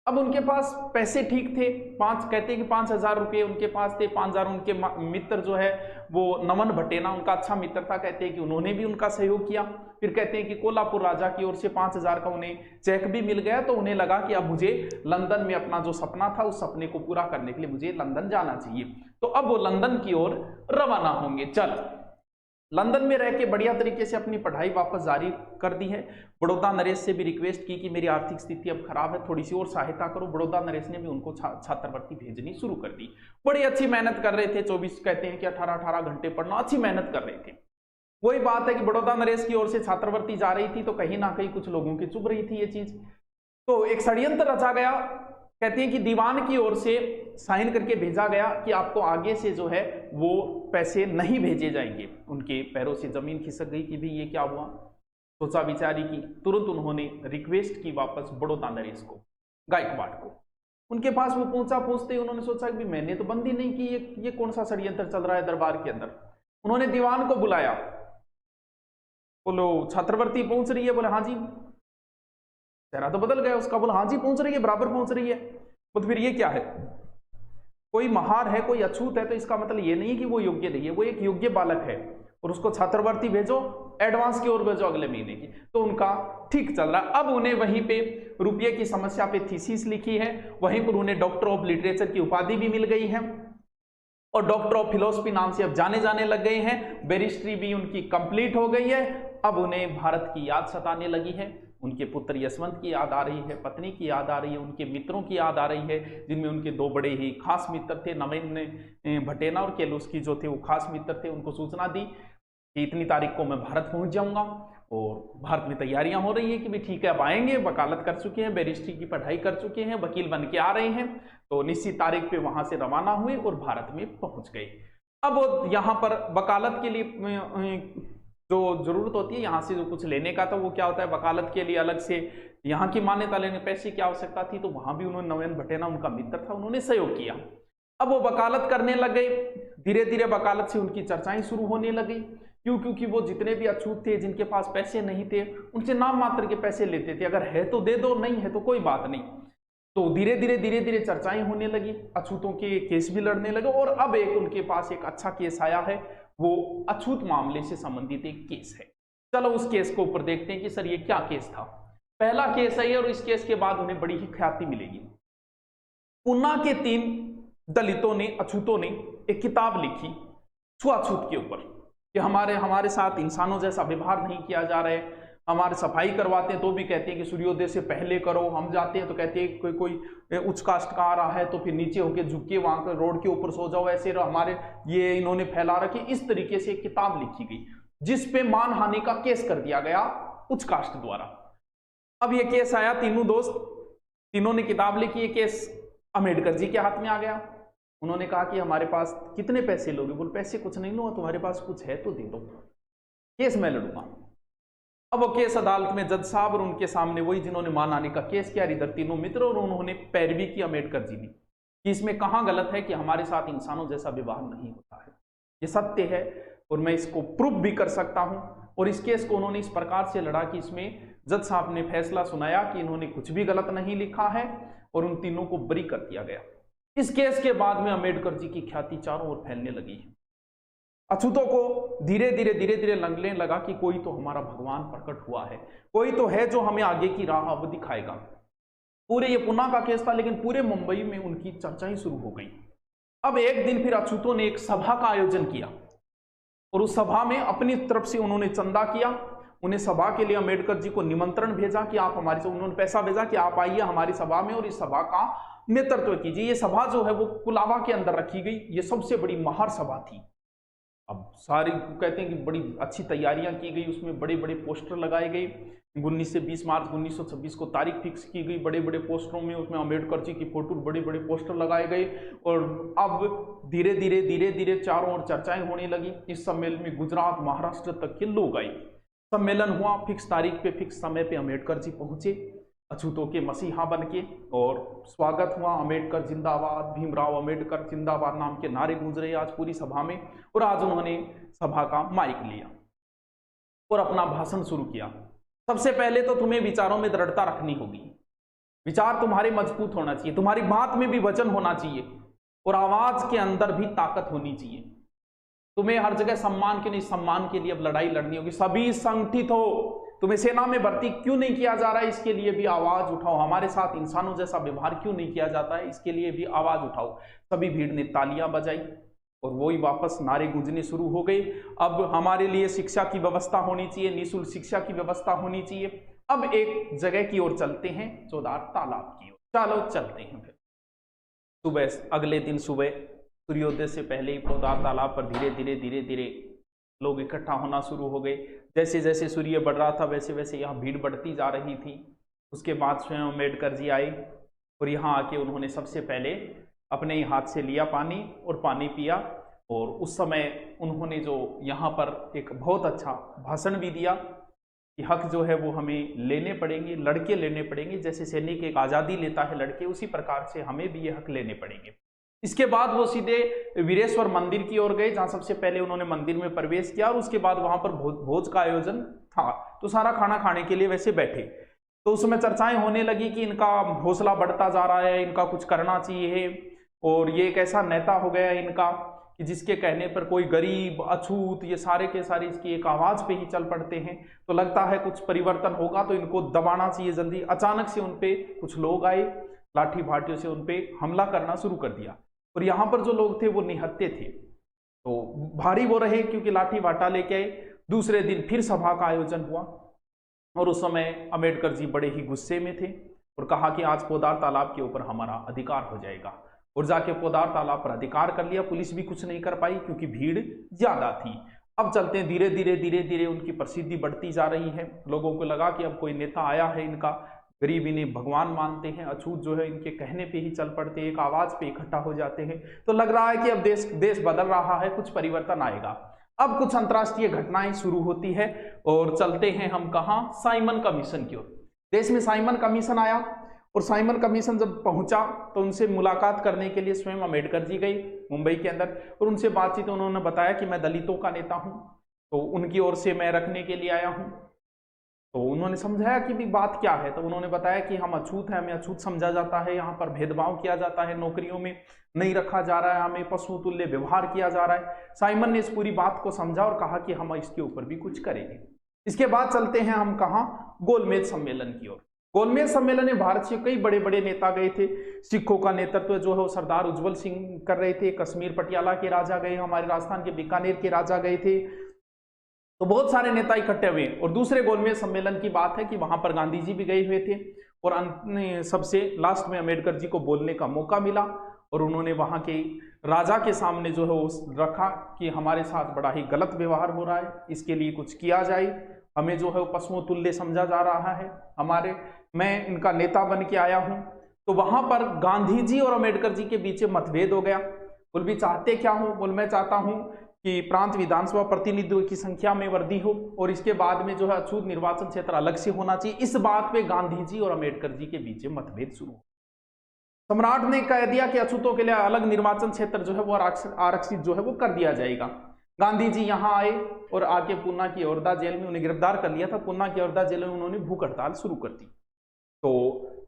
अब उनके पास पैसे ठीक थे, कहते हैं कि 5,000 रुपये उनके पास थे। 5,000 उनके मित्र जो है वो नमन भटेना उनका अच्छा मित्र था, कहते हैं कि उन्होंने भी उनका सहयोग किया। फिर कहते हैं कि कोल्हापुर राजा की ओर से 5,000 का उन्हें चेक भी मिल गया। तो उन्हें लगा कि अब मुझे लंदन में अपना जो सपना था उस सपने को पूरा करने के लिए मुझे लंदन जाना चाहिए। तो अब वो लंदन की ओर रवाना होंगे। चल, लंदन में रह के बढ़िया तरीके से अपनी पढ़ाई वापस जारी कर दी है। बड़ौदा नरेश से भी रिक्वेस्ट की कि मेरी आर्थिक स्थिति अब खराब है, थोड़ी सी और सहायता करो। बड़ौदा नरेश ने भी उनको छात्रवृत्ति भेजनी शुरू कर दी। बड़ी अच्छी मेहनत कर रहे थे, 24 कहते हैं कि 18 घंटे पढ़ना, अच्छी मेहनत कर रहे थे। वही बात है कि बड़ौदा नरेश की ओर से छात्रवृत्ति जा रही थी, तो कहीं ना कहीं कुछ लोगों की चुभ रही थी ये चीज। तो एक षड्यंत्र रचा गया। कहते हैं कि दीवान की ओर से साइन करके भेजा गया कि आपको आगे से जो है वो पैसे नहीं भेजे जाएंगे। उनके पैरों से जमीन खिसक गई कि भी ये क्या हुआ, सोचा विचारी की। तुरंत उन्होंने रिक्वेस्ट की वापस बड़ौदा नरेश को, गायकवाड़ को। उनके पास वो पहुंचते उन्होंने सोचा कि मैंने तो बंदी नहीं की, ये कौन सा षड्यंत्र चल रहा है दरबार के अंदर। उन्होंने दीवान को बुलाया, बोलो छात्रवृत्ति पहुंच रही है? बोले हाँ जी। चेहरा तो बदल गया उसका, बोला हाँ जी पहुंच रही है, बराबर पहुंच रही है। तो फिर ये क्या है, कोई महार है, कोई अछूत है, तो इसका मतलब ये नहीं कि वो योग्य नहीं है, वो एक योग्य बालक है और उसको छात्रवृत्ति भेजो, एडवांस की ओर भेजो अगले महीने की। तो उनका ठीक चल रहा है। अब उन्हें वहीं पे रुपये की समस्या पे थीसिस लिखी है, वहीं पर उन्हें डॉक्टर ऑफ लिटरेचर की उपाधि भी मिल गई है और डॉक्टर ऑफ फिलोसफी नाम से अब जाने जाने लग गए हैं। बैरिस्ट्री भी उनकी कंप्लीट हो गई है। अब उन्हें भारत की याद सताने लगी है, उनके पुत्र यशवंत की याद आ रही है, पत्नी की याद आ रही है, उनके मित्रों की याद आ रही है, जिनमें उनके दो बड़े ही खास मित्र थे, नमन भटेना और केलूस की जो थे वो खास मित्र थे। उनको सूचना दी कि इतनी तारीख को मैं भारत पहुंच जाऊंगा, और भारत में तैयारियां हो रही है कि भी ठीक है अब आएंगे, वकालत कर चुके हैं, बैरिस्ट्री की पढ़ाई कर चुके हैं, वकील बन के आ रहे हैं। तो निश्चित तारीख पे वहां से रवाना हुए और भारत में पहुंच गए। अब यहाँ पर वकालत के लिए जो जरूरत होती है यहाँ से जो कुछ लेने का, तो वो क्या होता है, वकालत के लिए अलग से यहाँ की मान्यता लेने पैसे की आवश्यकता थी, तो वहां भी उन्होंने, नवेन भटेना उनका मित्र था, उन्होंने सहयोग किया। अब वो वकालत करने लग गए, धीरे धीरे वकालत से उनकी चर्चाएं शुरू होने लगी। क्यों? क्योंकि वो जितने भी अछूत थे, जिनके पास पैसे नहीं थे, उनसे नाम मात्र के पैसे लेते थे, अगर है तो दे दो, नहीं है तो कोई बात नहीं। तो धीरे धीरे चर्चाएं होने लगी, अछूतों के केस भी लड़ने लगे, और अब एक उनके पास एक अच्छा केस आया है, वो अछूत मामले से संबंधित एक केस है। चलो उस केस को ऊपर देखते हैं कि सर ये क्या केस था। पहला केस है, और इस केस के बाद उन्हें बड़ी ही ख्याति मिलेगी। ऊना के 3 दलितों ने, अछूतों ने एक किताब लिखी छुआछूत के ऊपर, कि हमारे साथ इंसानों जैसा व्यवहार नहीं किया जा रहा है, हमारे सफाई करवाते हैं तो भी कहते हैं कि सूर्योदय से पहले करो, हम जाते हैं तो कहते हैं कोई उच्च कास्ट का आ रहा है तो फिर नीचे होके झुक के वहां पर रोड के ऊपर सो जाओ, ऐसे हमारे ये इन्होंने फैला रखी। इस तरीके से एक किताब लिखी गई जिसपे मानहानि का केस कर दिया गया उच्च कास्ट द्वारा। अब ये केस आया, तीनों दोस्त, तीनों ने किताब लिखी, ये केस अम्बेडकर जी के हाथ में आ गया। उन्होंने कहा कि हमारे पास कितने पैसे लोगे? बोल पैसे कुछ नहीं लूंगा, तुम्हारे पास कुछ है तो दे दो, केस मैं लड़ूंगा। अब वो केस अदालत में जज साहब और उनके सामने वही जिन्होंने मानहानि का केस किया, इधर तीनों मित्र, और उन्होंने पैरवी की अम्बेडकर जी ने कि इसमें कहां गलत है कि हमारे साथ इंसानों जैसा व्यवहार नहीं होता है, ये सत्य है और मैं इसको प्रूफ भी कर सकता हूं। और इस केस को उन्होंने इस प्रकार से लड़ा कि इसमें जज साहब ने फैसला सुनाया कि इन्होंने कुछ भी गलत नहीं लिखा है, और उन तीनों को बरी कर दिया गया। इस केस के बाद में अम्बेडकर जी की ख्याति चारों ओर फैलने लगी है। अछूतों को धीरे धीरे लगने लगा कि कोई तो हमारा भगवान प्रकट हुआ है, कोई तो है जो हमें आगे की राह अब दिखाएगा। पूरे ये पुना का केस था, लेकिन पूरे मुंबई में उनकी चर्चाएं शुरू हो गई। अब एक दिन फिर अछूतों ने एक सभा का आयोजन किया, और उस सभा में अपनी तरफ से उन्होंने चंदा किया। उन्हें सभा के लिए अम्बेडकर जी को निमंत्रण भेजा कि आप हमारी, उन्होंने पैसा भेजा कि आप आइए हमारी सभा में और इस सभा का नेतृत्व कीजिए। ये सभा जो है वो कुलाबा के अंदर रखी गई, ये सबसे बड़ी महार सभा थी। अब सारी कहते हैं कि बड़ी अच्छी तैयारियां की गई, उसमें बड़े बड़े पोस्टर लगाए गए। 19 से 20 मार्च 1926 को तारीख फिक्स की गई, बड़े बड़े पोस्टरों में उसमें अम्बेडकर जी की फोटो, बड़े बड़े पोस्टर लगाए गए। और अब धीरे धीरे चारों ओर चर्चाएं होने लगी। इस सम्मेलन में गुजरात, महाराष्ट्र तक के लोग आए। सम्मेलन हुआ, फिक्स तारीख पे, फिक्स समय पे अम्बेडकर जी पहुंचे अछूतों के मसीहा बन के, और स्वागत हुआ। अम्बेडकर जिंदाबाद, भीमराव अम्बेडकर जिंदाबाद नाम के नारे गूंज रहे आज पूरी सभा में। और आज उन्होंने सभा का माइक लिया और अपना भाषण शुरू किया। सबसे पहले तो तुम्हें विचारों में दृढ़ता रखनी होगी, विचार तुम्हारे मजबूत होना चाहिए, तुम्हारी बात में भी वचन होना चाहिए, और आवाज के अंदर भी ताकत होनी चाहिए। तुम्हें हर जगह सम्मान के नहीं, सम्मान के लिए अब लड़ाई लड़नी होगी। सभी संगठित हो, तुम्हें सेना में भर्ती क्यों नहीं किया जा रहा है, इसके लिए भी आवाज उठाओ। हमारे साथ इंसानों जैसा व्यवहार क्यों नहीं किया जाता है, इसके लिए भी आवाज उठाओ। सभी भीड़ ने तालियां बजाई और वही वापस नारे गूंजने शुरू हो गए। अब हमारे लिए शिक्षा की व्यवस्था होनी चाहिए, निःशुल्क शिक्षा की व्यवस्था होनी चाहिए। अब एक जगह की ओर चलते हैं, चौदार तालाब की ओर। चलो चलते हैं। फिर सुबह, अगले दिन सुबह सूर्योदय से पहले ही चौदार तालाब पर धीरे धीरे लोग इकट्ठा होना शुरू हो गए। जैसे जैसे सूर्य बढ़ रहा था वैसे वैसे यहाँ भीड़ बढ़ती जा रही थी। उसके बाद स्वयं अम्बेडकर जी आए और यहाँ आके उन्होंने सबसे पहले अपने ही हाथ से लिया पानी और पानी पिया। और उस समय उन्होंने जो यहाँ पर एक बहुत अच्छा भाषण भी दिया कि हक जो है वो हमें लेने पड़ेंगे, लड़के लेने पड़ेंगे। जैसे सैनिक एक आज़ादी लेता है लड़के, उसी प्रकार से हमें भी ये हक लेने पड़ेंगे। इसके बाद वो सीधे वीरेश्वर मंदिर की ओर गए, जहां सबसे पहले उन्होंने मंदिर में प्रवेश किया। और उसके बाद वहां पर भोज का आयोजन था, तो सारा खाना खाने के लिए वैसे बैठे। तो उसमें चर्चाएं होने लगी कि इनका हौसला बढ़ता जा रहा है, इनका कुछ करना चाहिए, और ये एक ऐसा नेता हो गया इनका कि जिसके कहने पर कोई गरीब, अछूत, ये सारे के सारे इसकी एक आवाज पे ही चल पड़ते हैं। तो लगता है कुछ परिवर्तन होगा, तो इनको दबाना चाहिए जल्दी। अचानक से उनपे कुछ लोग आए, लाठी भाटियों से उनपे हमला करना शुरू कर दिया। और यहाँ पर जो लोग थे वो निहत्थे थे, तो भारी वो रहे क्योंकि लाठी भाटा लेके आए। दूसरे दिन फिर सभा का आयोजन हुआ और उस समय अम्बेडकर जी बड़े ही गुस्से में थे और कहा कि आज पोदार तालाब के ऊपर हमारा अधिकार हो जाएगा। और जाके पोदार तालाब पर अधिकार कर लिया। पुलिस भी कुछ नहीं कर पाई क्योंकि भीड़ ज्यादा थी। अब चलते हैं धीरे धीरे धीरे धीरे उनकी प्रसिद्धि बढ़ती जा रही है। लोगों को लगा कि अब कोई नेता आया है इनका, गरीब इन्हें भगवान मानते हैं, अछूत जो है इनके कहने पे ही चल पड़ते हैं, एक आवाज पे इकट्ठा हो जाते हैं। तो लग रहा है कि अब देश बदल रहा है, कुछ परिवर्तन आएगा। अब कुछ अंतर्राष्ट्रीय घटनाएं शुरू होती है और चलते हैं हम कहाँ, साइमन कमीशन की ओर। देश में साइमन कमीशन आया और साइमन कमीशन जब पहुंचा तो उनसे मुलाकात करने के लिए स्वयं अम्बेडकर जी गए मुंबई के अंदर, और उनसे बातचीत उन्होंने बताया कि मैं दलितों का नेता हूं, तो उनकी ओर से मैं रखने के लिए आया हूं। तो उन्होंने समझाया कि भी बात क्या है, तो उन्होंने बताया कि हम अछूत हैं, हमें अछूत समझा जाता है, यहाँ पर भेदभाव किया जाता है, नौकरियों में नहीं रखा जा रहा है, हमें पशु तुल्य व्यवहार किया जा रहा है। साइमन ने इस पूरी बात को समझा और कहा कि हम इसके ऊपर भी कुछ करेंगे। इसके बाद चलते हैं हम कहाँ, गोलमेज सम्मेलन की ओर। गोलमेज सम्मेलन में भारत से कई बड़े बड़े नेता गए थे। सिखों का नेतृत्व जो है वो सरदार उज्जवल सिंह कर रहे थे, कश्मीर पटियाला के राजा गए, हमारे राजस्थान के बीकानेर के राजा गए थे, तो बहुत सारे नेता इकट्ठे हुए। और दूसरे गोलमेज सम्मेलन की बात है कि वहां पर गांधी जी भी गए हुए थे, और अंत में सबसे लास्ट में अम्बेडकर जी को बोलने का मौका मिला, और उन्होंने वहां के राजा के सामने जो है वो रखा कि हमारे साथ बड़ा ही गलत व्यवहार हो रहा है, इसके लिए कुछ किया जाए, हमें जो है वो पशुओं तुल्य समझा जा रहा है, मैं इनका नेता बन के आया हूं। तो वहां पर गांधी जी और अम्बेडकर जी के बीच मतभेद हो गया। बोल भी चाहते क्या हो, बोल मैं चाहता हूं कि प्रांत विधानसभा प्रतिनिधियों की संख्या में वृद्धि हो, और इसके बाद में जो है अछूत निर्वाचन क्षेत्र अलग से होना चाहिए। इस बात पे गांधी जी और अम्बेडकर जी के बीच मतभेद शुरू हो। सम्राट ने कह दिया कि अछूतों के लिए अलग निर्वाचन क्षेत्र जो है वो आरक्षित जो है वो कर दिया जाएगा। गांधी जी यहाँ आए और आके पूना की औरदा जेल में उन्हें गिरफ्तार कर लिया था। पूना की औरदा जेल में उन्होंने भूख हड़ताल शुरू कर दी। तो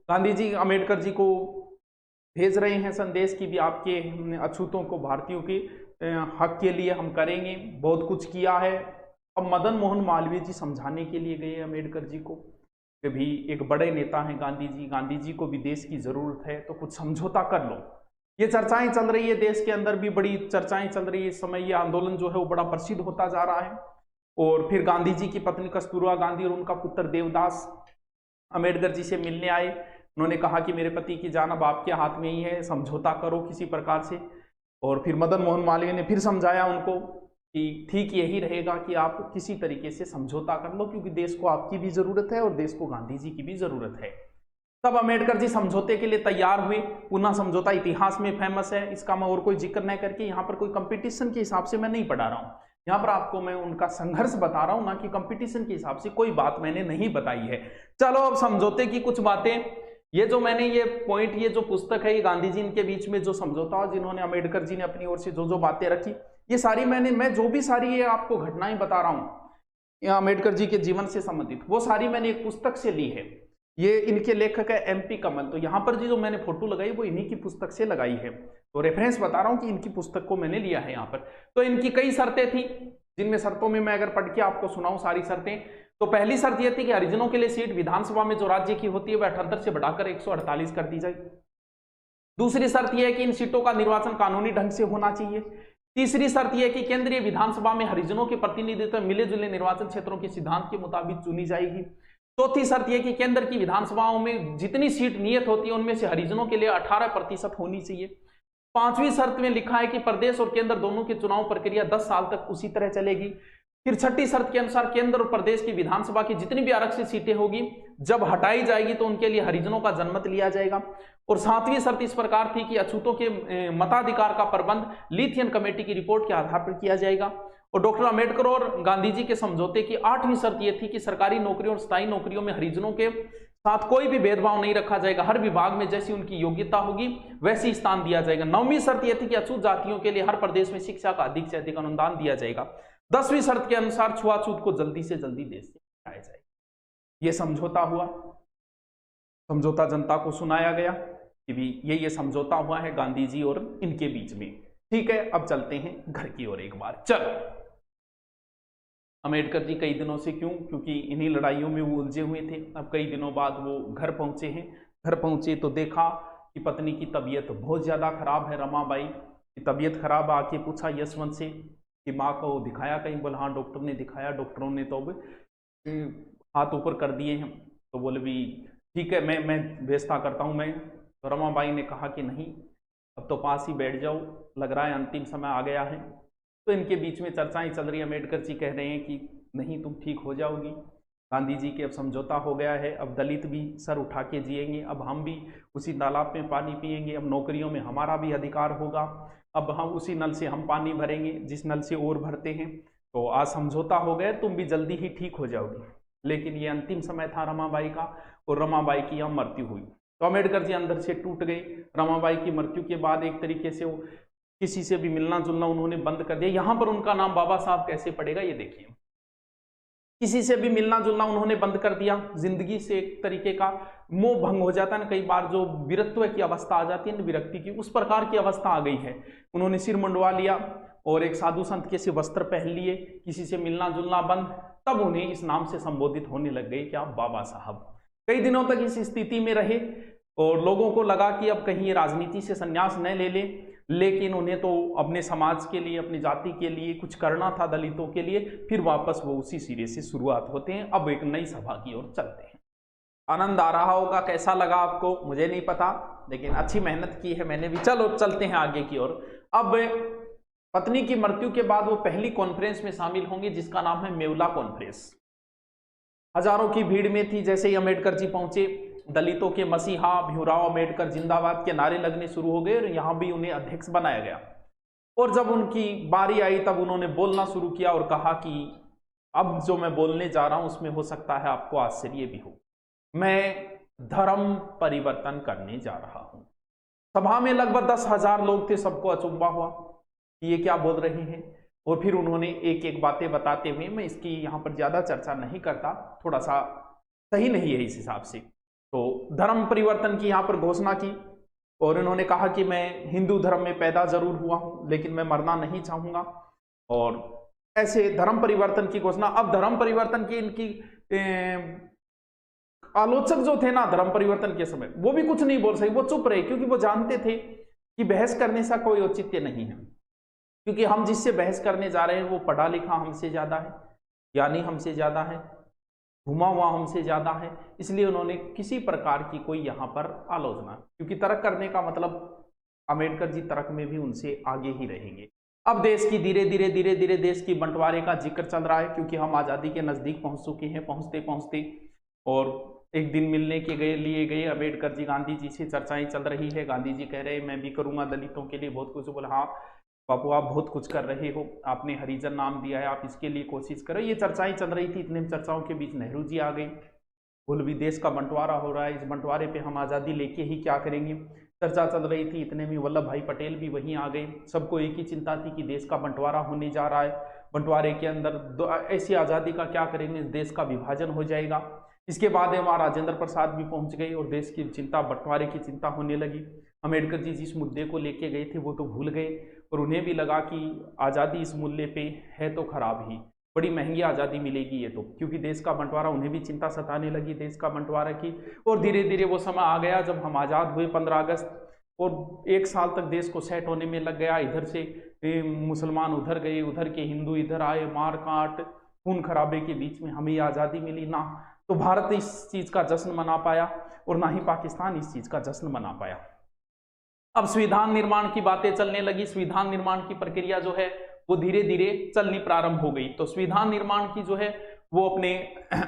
गांधी जी अम्बेडकर जी को भेज रहे हैं संदेश की भी आपके अछूतों को भारतीयों के हक के लिए हम करेंगे, बहुत कुछ किया है। अब मदन मोहन मालवीय जी समझाने के लिए गए अम्बेडकर जी को कि भी एक बड़े नेता हैं गांधी जी को भी देश की जरूरत है, तो कुछ समझौता कर लो। ये चर्चाएं चल रही है, देश के अंदर भी बड़ी चर्चाएं चल रही है इस समय। ये आंदोलन जो है वो बड़ा प्रसिद्ध होता जा रहा है। और फिर गांधी जी की पत्नी कस्तूरबा गांधी और उनका पुत्र देवदास अम्बेडकर जी से मिलने आए। उन्होंने कहा कि मेरे पति की जान अब आपके हाथ में ही है, समझौता करो किसी प्रकार से। और फिर मदन मोहन मालवीय ने फिर समझाया उनको कि ठीक यही रहेगा कि आप किसी तरीके से समझौता कर लो, क्योंकि देश को आपकी भी जरूरत है और देश को गांधी जी की भी जरूरत है। तब अम्बेडकर जी समझौते के लिए तैयार हुए। पुनः समझौता इतिहास में फेमस है, इसका मैं और कोई जिक्र नहीं करके यहाँ पर कोई कंपटीशन के हिसाब से मैं नहीं पढ़ा रहा हूँ। यहाँ पर आपको मैं उनका संघर्ष बता रहा हूँ, ना कि कंपटीशन के हिसाब से कोई बात मैंने नहीं बताई है। चलो अब समझौते की कुछ बातें, ये जो मैंने ये पॉइंट, ये जो पुस्तक है, ये गांधी जी इनके बीच में जो समझौता और जिन्होंने अम्बेडकर जी ने अपनी ओर से जो जो बातें रखी, ये सारी मैं जो भी सारी ये आपको घटनाएं बता रहा हूँ अम्बेडकर जी के जीवन से संबंधित, वो सारी मैंने एक पुस्तक से ली है। ये इनके लेखक है MP कमल। तो यहाँ पर जी जो मैंने फोटो लगाई वो इन्हीं की पुस्तक से लगाई है, तो रेफरेंस बता रहा हूँ कि इनकी पुस्तक को मैंने लिया है यहाँ पर। तो इनकी कई शर्तें थी, जिनमें शर्तों में मैं अगर पढ़ के आपको सुनाऊं सारी शर्तें, तो पहली शर्त यह थी कि हरिजनों के लिए सीट विधानसभा में जो राज्य की होती है वह 78 से बढ़ाकर 148 कर दी जाए। दूसरी शर्त यह है कि इन सीटों का निर्वाचन कानूनी ढंग से होना चाहिए। तीसरी शर्त यह है कि केंद्रीय विधानसभा में हरिजनों के प्रतिनिधित्व मिले जुले निर्वाचन क्षेत्रों के सिद्धांत के मुताबिक चुनी जाएगी। चौथी शर्त यह कि केंद्र की विधानसभाओं में जितनी सीट नियत होती है उनमें से हरिजनों के लिए 18% होनी चाहिए। पांचवी शर्त में लिखा है कि प्रदेश और केंद्र दोनों की चुनाव प्रक्रिया 10 साल तक उसी तरह चलेगी। फिर छठी शर्त के अनुसार केंद्र और प्रदेश की विधानसभा की जितनी भी आरक्षित सीटें होगी जब हटाई जाएगी तो उनके लिए हरिजनों का जनमत लिया जाएगा। और सातवीं शर्त इस प्रकार थी कि अछूतों के मताधिकार का प्रबंध लिथियन कमेटी की रिपोर्ट के आधार पर किया जाएगा। और डॉक्टर अम्बेडकर और गांधी जी के समझौते की आठवीं शर्त यह थी कि सरकारी नौकरियों और स्थायी नौकरियों में हरिजनों के साथ कोई भी भेदभाव नहीं रखा जाएगा, हर विभाग में जैसी उनकी योग्यता होगी वैसी स्थान दिया जाएगा। नौवीं शर्त यह थी कि अछूत जातियों के लिए हर प्रदेश में शिक्षा का अधिक से अधिक अनुदान दिया जाएगा। 10वीं शर्त के अनुसार छुआछूत को जल्दी से जल्दी देश से हटाया जाएगा। यह समझौता हुआ, समझौता जनता को सुनाया गया कि भी ये समझौता हुआ है गांधी जी और इनके बीच में। ठीक है, अब चलते हैं घर की ओर एक बार। चलो, अम्बेडकर जी कई दिनों से, क्योंकि इन्हीं लड़ाइयों में वो उलझे हुए थे, अब कई दिनों बाद वो घर पहुंचे हैं। घर पहुंचे तो देखा कि पत्नी की तबीयत बहुत ज़्यादा खराब है। रमाबाई की तबीयत खराब, आके पूछा यशवंत से कि माँ को दिखाया कहीं? बोला हाँ डॉक्टर ने दिखाया, डॉक्टरों ने तो हाथ ऊपर कर दिए हैं। तो बोले भी ठीक है, मैं व्यवस्था करता हूँ मैं। तो रमाबाई ने कहा कि नहीं, अब तो पास ही बैठ जाओ, लग रहा है अंतिम समय आ गया है। तो इनके बीच में चर्चाएं चल रही है। अम्बेडकर जी कह रहे हैं कि नहीं, तुम ठीक हो जाओगी, गांधी जी के अब समझौता हो गया है, अब दलित भी सर उठा के जिएंगे, अब हम भी उसी तालाब में पानी पिएंगे, अब नौकरियों में हमारा भी अधिकार होगा, अब हम उसी नल से हम पानी भरेंगे जिस नल से और भरते हैं, तो आज समझौता हो गया, तुम भी जल्दी ही ठीक हो जाओगी। लेकिन ये अंतिम समय था रमाबाई का, और रमाबाई की यहाँ मृत्यु हुई। तो अम्बेडकर जी अंदर से टूट गए। रमाबाई की मृत्यु के बाद एक तरीके से वो किसी से भी मिलना जुलना उन्होंने बंद कर दिया। यहां पर उनका नाम बाबा साहब कैसे पड़ेगा ये देखिए, किसी से भी मिलना जुलना उन्होंने बंद कर दिया। जिंदगी से एक तरीके का मोह भंग हो जाता है ना, कई बार जो वीरत्व की अवस्था आ जाती है ना, विरक्ति की, उस प्रकार की अवस्था आ गई है। उन्होंने सिर मुंडवा लिया और एक साधु संत के से वस्त्र पहन लिए, किसी से मिलना जुलना बंद। तब उन्हें इस नाम से संबोधित होने लग गए, क्या, बाबा साहब। कई दिनों तक इस स्थिति में रहे और लोगों को लगा कि अब कहीं ये राजनीति से संन्यास न ले ले, लेकिन उन्हें तो अपने समाज के लिए, अपनी जाति के लिए कुछ करना था, दलितों के लिए। फिर वापस वो उसी सिरे से शुरुआत होते हैं। अब एक नई सभा की ओर चलते हैं। आनंद आ रहा होगा, कैसा लगा आपको मुझे नहीं पता, लेकिन अच्छी मेहनत की है मैंने भी। चलो चलते हैं आगे की ओर। अब पत्नी की मृत्यु के बाद वो पहली कॉन्फ्रेंस में शामिल होंगे जिसका नाम है मेवला कॉन्फ्रेंस। हजारों की भीड़ में थी। जैसे ही अम्बेडकर जी पहुंचे, दलितों के मसीहा भीमराव अम्बेडकर जिंदाबाद के नारे लगने शुरू हो गए और यहां भी उन्हें अध्यक्ष बनाया गया। और जब उनकी बारी आई तब उन्होंने बोलना शुरू किया और कहा कि अब जो मैं बोलने जा रहा हूं उसमें हो सकता है आपको आश्चर्य भी हो, मैं धर्म परिवर्तन करने जा रहा हूं। सभा में लगभग 10,000 लोग थे, सबको अचंभा हुआ कि ये क्या बोल रहे हैं। और फिर उन्होंने एक एक बातें बताते हुए, मैं इसकी यहाँ पर ज्यादा चर्चा नहीं करता, थोड़ा सा सही नहीं है इस हिसाब से, तो धर्म परिवर्तन की यहाँ पर घोषणा की। और इन्होंने कहा कि मैं हिंदू धर्म में पैदा जरूर हुआ हूं, लेकिन मैं मरना नहीं चाहूंगा। और ऐसे धर्म परिवर्तन की घोषणा। अब धर्म परिवर्तन की इनकी आलोचक जो थे ना धर्म परिवर्तन के समय, वो भी कुछ नहीं बोल सके, वो चुप रहे, क्योंकि वो जानते थे कि बहस करने से कोई औचित्य नहीं है। क्योंकि हम जिससे बहस करने जा रहे हैं वो पढ़ा लिखा हमसे ज्यादा है, ज्ञानी हमसे ज्यादा है, घुमा हुआ हमसे ज्यादा है। इसलिए उन्होंने किसी प्रकार की कोई यहाँ पर आलोचना, क्योंकि तर्क करने का मतलब अम्बेडकर जी तर्क में भी उनसे आगे ही रहेंगे। अब देश की धीरे धीरे देश की बंटवारे का जिक्र चल रहा है, क्योंकि हम आज़ादी के नज़दीक पहुंच चुके हैं पहुंचते पहुंचते। और एक दिन मिलने के लिए गए अम्बेडकर जी, गांधी जी से चर्चाएं चल रही है। गांधी जी कह रहे हैं मैं भी करूंगा दलितों के लिए बहुत कुछ। बोला हाँ बापू आप बहुत कुछ कर रहे हो, आपने हरिजन नाम दिया है, आप इसके लिए कोशिश करो। ये चर्चाएं चल रही थी। इतने चर्चाओं के बीच नेहरू जी आ गए। बोल भी देश का बंटवारा हो रहा है, इस बंटवारे पे हम आज़ादी लेके ही क्या करेंगे। चर्चा चल रही थी, इतने में वल्लभ भाई पटेल भी वहीं आ गए। सबको एक ही चिंता थी कि देश का बंटवारा होने जा रहा है, बंटवारे के अंदर ऐसी आज़ादी का क्या करेंगे, इस देश का विभाजन हो जाएगा। इसके बाद वहाँ राजेंद्र प्रसाद भी पहुंच गए और देश की चिंता, बंटवारे की चिंता होने लगी। अम्बेडकर जी जिस मुद्दे को लेके गए थे वो तो भूल गए, और उन्हें भी लगा कि आज़ादी इस मूल्य पे है तो खराब ही, बड़ी महंगी आज़ादी मिलेगी ये तो, क्योंकि देश का बंटवारा, उन्हें भी चिंता सताने लगी देश का बंटवारा की। और धीरे धीरे वो समय आ गया जब हम आज़ाद हुए 15 अगस्त, और 1 साल तक देश को सेट होने में लग गया। इधर से मुसलमान उधर गए, उधर के हिंदू इधर आए, मार काट खून खराबे के बीच में हमें आज़ादी मिली ना। तो भारत इस चीज़ का जश्न मना पाया और ना ही पाकिस्तान इस चीज़ का जश्न मना पाया। अब संविधान निर्माण की बातें चलने लगी। संविधान निर्माण की प्रक्रिया जो है वो धीरे धीरे चलनी प्रारंभ हो गई। तो संविधान निर्माण की जो है वो अपने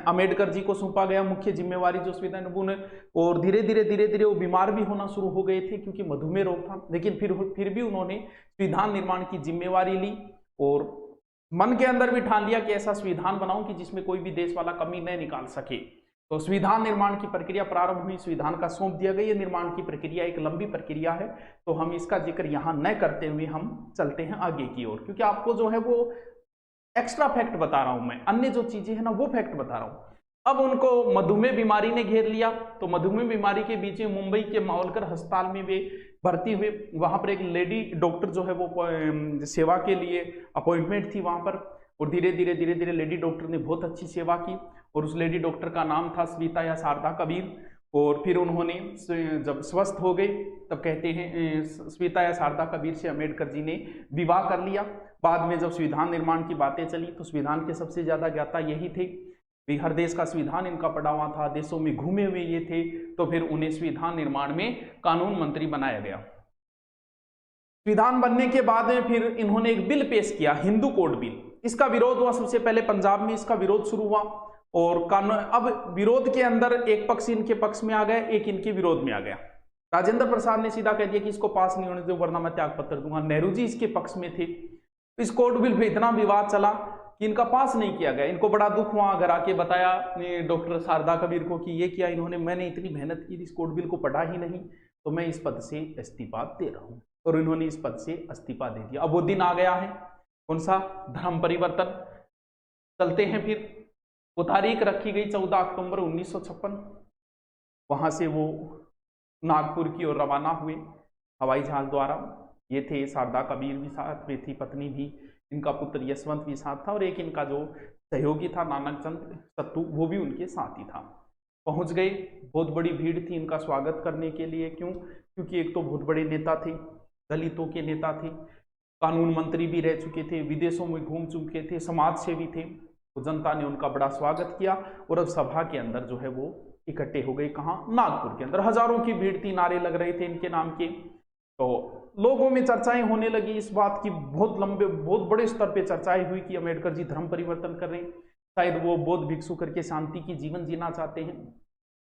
अम्बेडकर जी को सौंपा गया मुख्य जिम्मेवारी जो संविधान ने। और धीरे धीरे वो बीमार भी होना शुरू हो गए थे क्योंकि मधुमेह रोग था, लेकिन फिर भी उन्होंने संविधान निर्माण की जिम्मेवारी ली और मन के अंदर भी ठान लिया कि ऐसा संविधान बनाऊं कि जिसमें कोई भी देश वाला कमी न निकाल सके। तो संविधान निर्माण की प्रक्रिया प्रारंभ हुई, संविधान का सौंप दिया गया। ये निर्माण की प्रक्रिया एक लंबी प्रक्रिया है, तो हम इसका जिक्र यहाँ न करते हुए हम चलते हैं आगे की ओर, क्योंकि आपको जो है वो एक्स्ट्रा फैक्ट बता रहा हूं मैं, अन्य जो चीजें हैं ना वो फैक्ट बता रहा हूं। अब उनको मधुमेह बीमारी ने घेर लिया, तो मधुमेह बीमारी के बीच में मुंबई के मावलकर अस्पताल में वे भर्ती हुए। वहां पर एक लेडी डॉक्टर जो है वो सेवा के लिए अपॉइंटमेंट थी वहां पर, और धीरे धीरे लेडी डॉक्टर ने बहुत अच्छी सेवा की, और उस लेडी डॉक्टर का नाम था सविता या शारदा कबीर। और फिर उन्होंने जब स्वस्थ हो गए तब कहते हैं सविता या शारदा कबीर से अम्बेडकर जी ने विवाह कर लिया। बाद में जब संविधान निर्माण की बातें चली तो संविधान के सबसे ज्यादा ज्ञाता यही थे, हर देश का संविधान इनका पढ़ा हुआ था, देशों में घूमे हुए ये थे, तो फिर उन्हें संविधान निर्माण में कानून मंत्री बनाया गया। संविधान बनने के बाद में फिर इन्होंने एक बिल पेश किया, हिंदू कोड बिल। इसका विरोध हुआ, सबसे पहले पंजाब में इसका विरोध शुरू हुआ और कानून, अब विरोध के अंदर एक पक्ष इनके पक्ष में आ गया, एक इनके विरोध में आ गया। राजेंद्र प्रसाद ने सीधा कह दिया कि इसको पास नहीं होने दो वरना मैं त्याग पत्र दूंगा। नेहरू जी इसके पक्ष में थे। इस कोड बिल पे इतना विवाद चला कि इनका पास नहीं किया गया। इनको बड़ा दुख हुआ, घर आके बताया डॉक्टर शारदा कबीर को कि ये किया इन्होंने, मैंने इतनी मेहनत की, इस कोड बिल को पढ़ा ही नहीं, तो मैं इस पद से इस्तीफा दे रहा हूं। और इन्होंने इस पद से इस्तीफा दे दिया। अब वो दिन आ गया है, कौन सा, धर्म परिवर्तन। चलते हैं फिर, वो तारीख रखी गई 14 अक्टूबर 1956। वहां से वो नागपुर की ओर रवाना हुए हवाई जहाज द्वारा। ये थे शारदा कबीर भी साथ में थी, पत्नी भी, इनका पुत्र यशवंत भी साथ था और एक इनका जो सहयोगी था नानक चंद सत्तू, वो भी उनके साथ ही था। पहुंच गए, बहुत बड़ी भीड़ थी इनका स्वागत करने के लिए। क्यों? क्योंकि एक तो बहुत बड़े नेता थे, दलितों के नेता थे, कानून मंत्री भी रह चुके थे, विदेशों में घूम चुके थे, समाज सेवी थे। तो जनता ने उनका बड़ा स्वागत किया और अब सभा के अंदर जो है वो इकट्ठे हो गए। कहाँ? नागपुर के अंदर। हजारों की भीड़ थी, नारे लग रहे थे इनके नाम के। तो लोगों में चर्चाएं होने लगी इस बात की, बहुत लंबे बहुत बड़े स्तर पे चर्चाएं हुई कि अम्बेडकर जी धर्म परिवर्तन कर रहे हैं, शायद वो बौद्ध भिक्षु करके शांति की जीवन जीना चाहते हैं।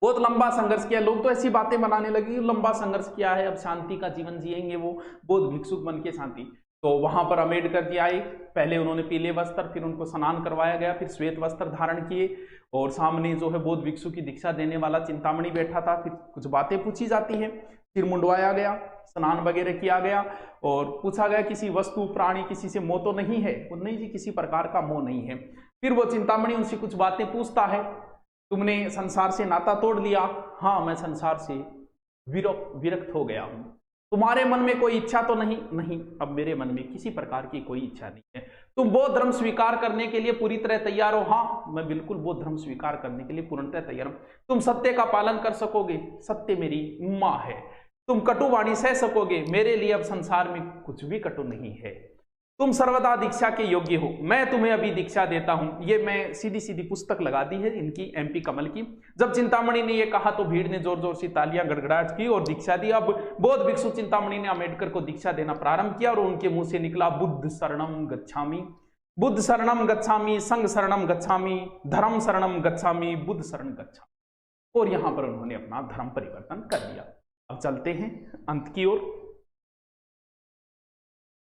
बहुत लंबा संघर्ष किया, लोग तो ऐसी बातें बनाने लगे, लंबा संघर्ष किया है, अब शांति का जीवन जिएंगे वो बौद्ध भिक्षुक बन के शांति। तो वहां पर अम्बेडकर जी आए, पहले उन्होंने पीले वस्त्र, फिर उनको स्नान करवाया गया, फिर श्वेत वस्त्र धारण किए और सामने जो है बौद्ध भिक्षु की दीक्षा देने वाला चिंतामणि बैठा था। फिर कुछ बातें पूछी जाती हैं, फिर मुंडवाया गया, स्नान वगैरह किया गया और पूछा गया किसी वस्तु प्राणी किसी से मोह तो नहीं है? वो नहीं जी, किसी प्रकार का मोह नहीं है। फिर वो चिंतामणि उनसे कुछ बातें पूछता है, तुमने संसार से नाता तोड़ लिया? हाँ, मैं संसार से विरक्त हो गया हूं। तुम्हारे मन में कोई इच्छा तो नहीं? नहीं, अब मेरे मन में किसी प्रकार की कोई इच्छा नहीं है। तुम बौद्ध धर्म स्वीकार करने के लिए पूरी तरह तैयार हो? हाँ, मैं बिल्कुल बौद्ध धर्म स्वीकार करने के लिए पूर्णतः तैयार हूं। तुम सत्य का पालन कर सकोगे? सत्य मेरी मां है। तुम कटुवाणी सह सकोगे? मेरे लिए अब संसार में कुछ भी कटु नहीं है। तुम सर्वदा दीक्षा के योग्य हो, मैं तुम्हें अभी दीक्षा देता हूं। ये मैं सीधी सीधी पुस्तक लगा दी है इनकी, MP कमल की। जब चिंतामणि ने ये कहा तो भीड़ ने जोर जोर से तालियां गड़गड़ाहट की और दीक्षा दी। अब बौद्ध भिक्षु चिंतामणि ने अम्बेडकर को दीक्षा देना प्रारंभ किया और उनके मुंह से निकला बुद्ध शरणम गच्छामि, बुद्ध शरणम गच्छामि, संघ शरणम गच्छामि, धर्म शरणम गच्छामि, बुद्ध शरण गच्छामि। और यहां पर उन्होंने अपना धर्म परिवर्तन कर लिया। अब चलते हैं अंत की ओर।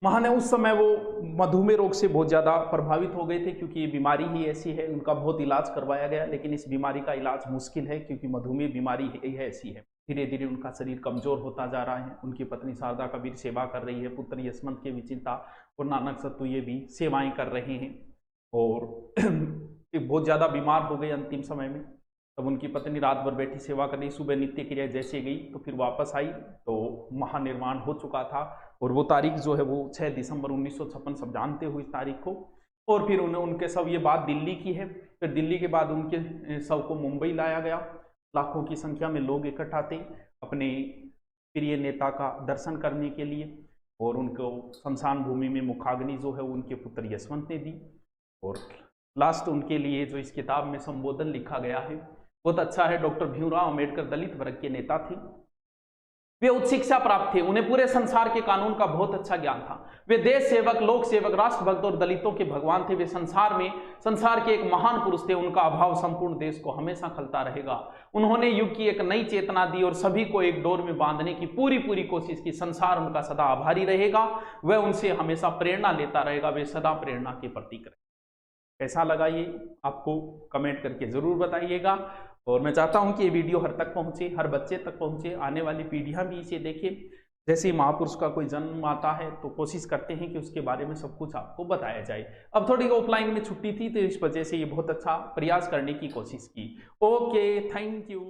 महान उस समय वो मधुमेह रोग से बहुत ज़्यादा प्रभावित हो गए थे, क्योंकि ये बीमारी ही ऐसी है। उनका बहुत इलाज करवाया गया, लेकिन इस बीमारी का इलाज मुश्किल है, क्योंकि मधुमेह बीमारी है ऐसी है। धीरे धीरे उनका शरीर कमजोर होता जा रहा है। उनकी पत्नी शारदा कबीर सेवा कर रही है, पुत्र यशवंत के विचिंता और नानक सत्तू ये भी सेवाएं कर रहे हैं और बहुत ज़्यादा बीमार हो गए अंतिम समय में। तब उनकी पत्नी रात भर बैठी सेवा कर रही, सुबह नित्य क्रिया जैसे गई तो फिर वापस आई तो महानिर्वाण हो चुका था। और वो तारीख जो है वो 6 दिसंबर 1956, सब जानते हो इस तारीख को। और फिर उन्हें उनके शव, ये बात दिल्ली की है, फिर दिल्ली के बाद उनके शव को मुंबई लाया गया। लाखों की संख्या में लोग इकट्ठा थे अपने प्रिय नेता का दर्शन करने के लिए। और उनको शमशान भूमि में मुखाग्नि जो है उनके पुत्र यशवंत ने दी। और लास्ट उनके लिए जो इस किताब में संबोधन लिखा गया है बहुत अच्छा है। डॉक्टर भीमराव अम्बेडकर दलित वर्ग के नेता थे, वे उच्च शिक्षा प्राप्त थे, उन्हें पूरे संसार के कानून का बहुत अच्छा ज्ञान था। वे देश सेवक, लोक सेवक, राष्ट्रभक्त और दलितों के भगवान थे। वे संसार के एक महान पुरुष थे। उनका अभाव संपूर्ण देश को हमेशा खलता रहेगा। उन्होंने युग की एक नई चेतना दी और सभी को एक डोर में बांधने की पूरी कोशिश की। संसार उनका सदा आभारी रहेगा, वह उनसे हमेशा प्रेरणा लेता रहेगा। वे सदा प्रेरणा के प्रतीक रहे। कैसा लगा ये आपको कमेंट करके जरूर बताइएगा। और मैं चाहता हूं कि ये वीडियो हर तक पहुंचे, हर बच्चे तक पहुंचे, आने वाली पीढ़ियां भी इसे देखें। जैसे ही महापुरुष का कोई जन्म आता है तो कोशिश करते हैं कि उसके बारे में सब कुछ आपको बताया जाए। अब थोड़ी ऑफलाइन में छुट्टी थी तो इस वजह से ये बहुत अच्छा प्रयास करने की कोशिश की। Okay, thank you.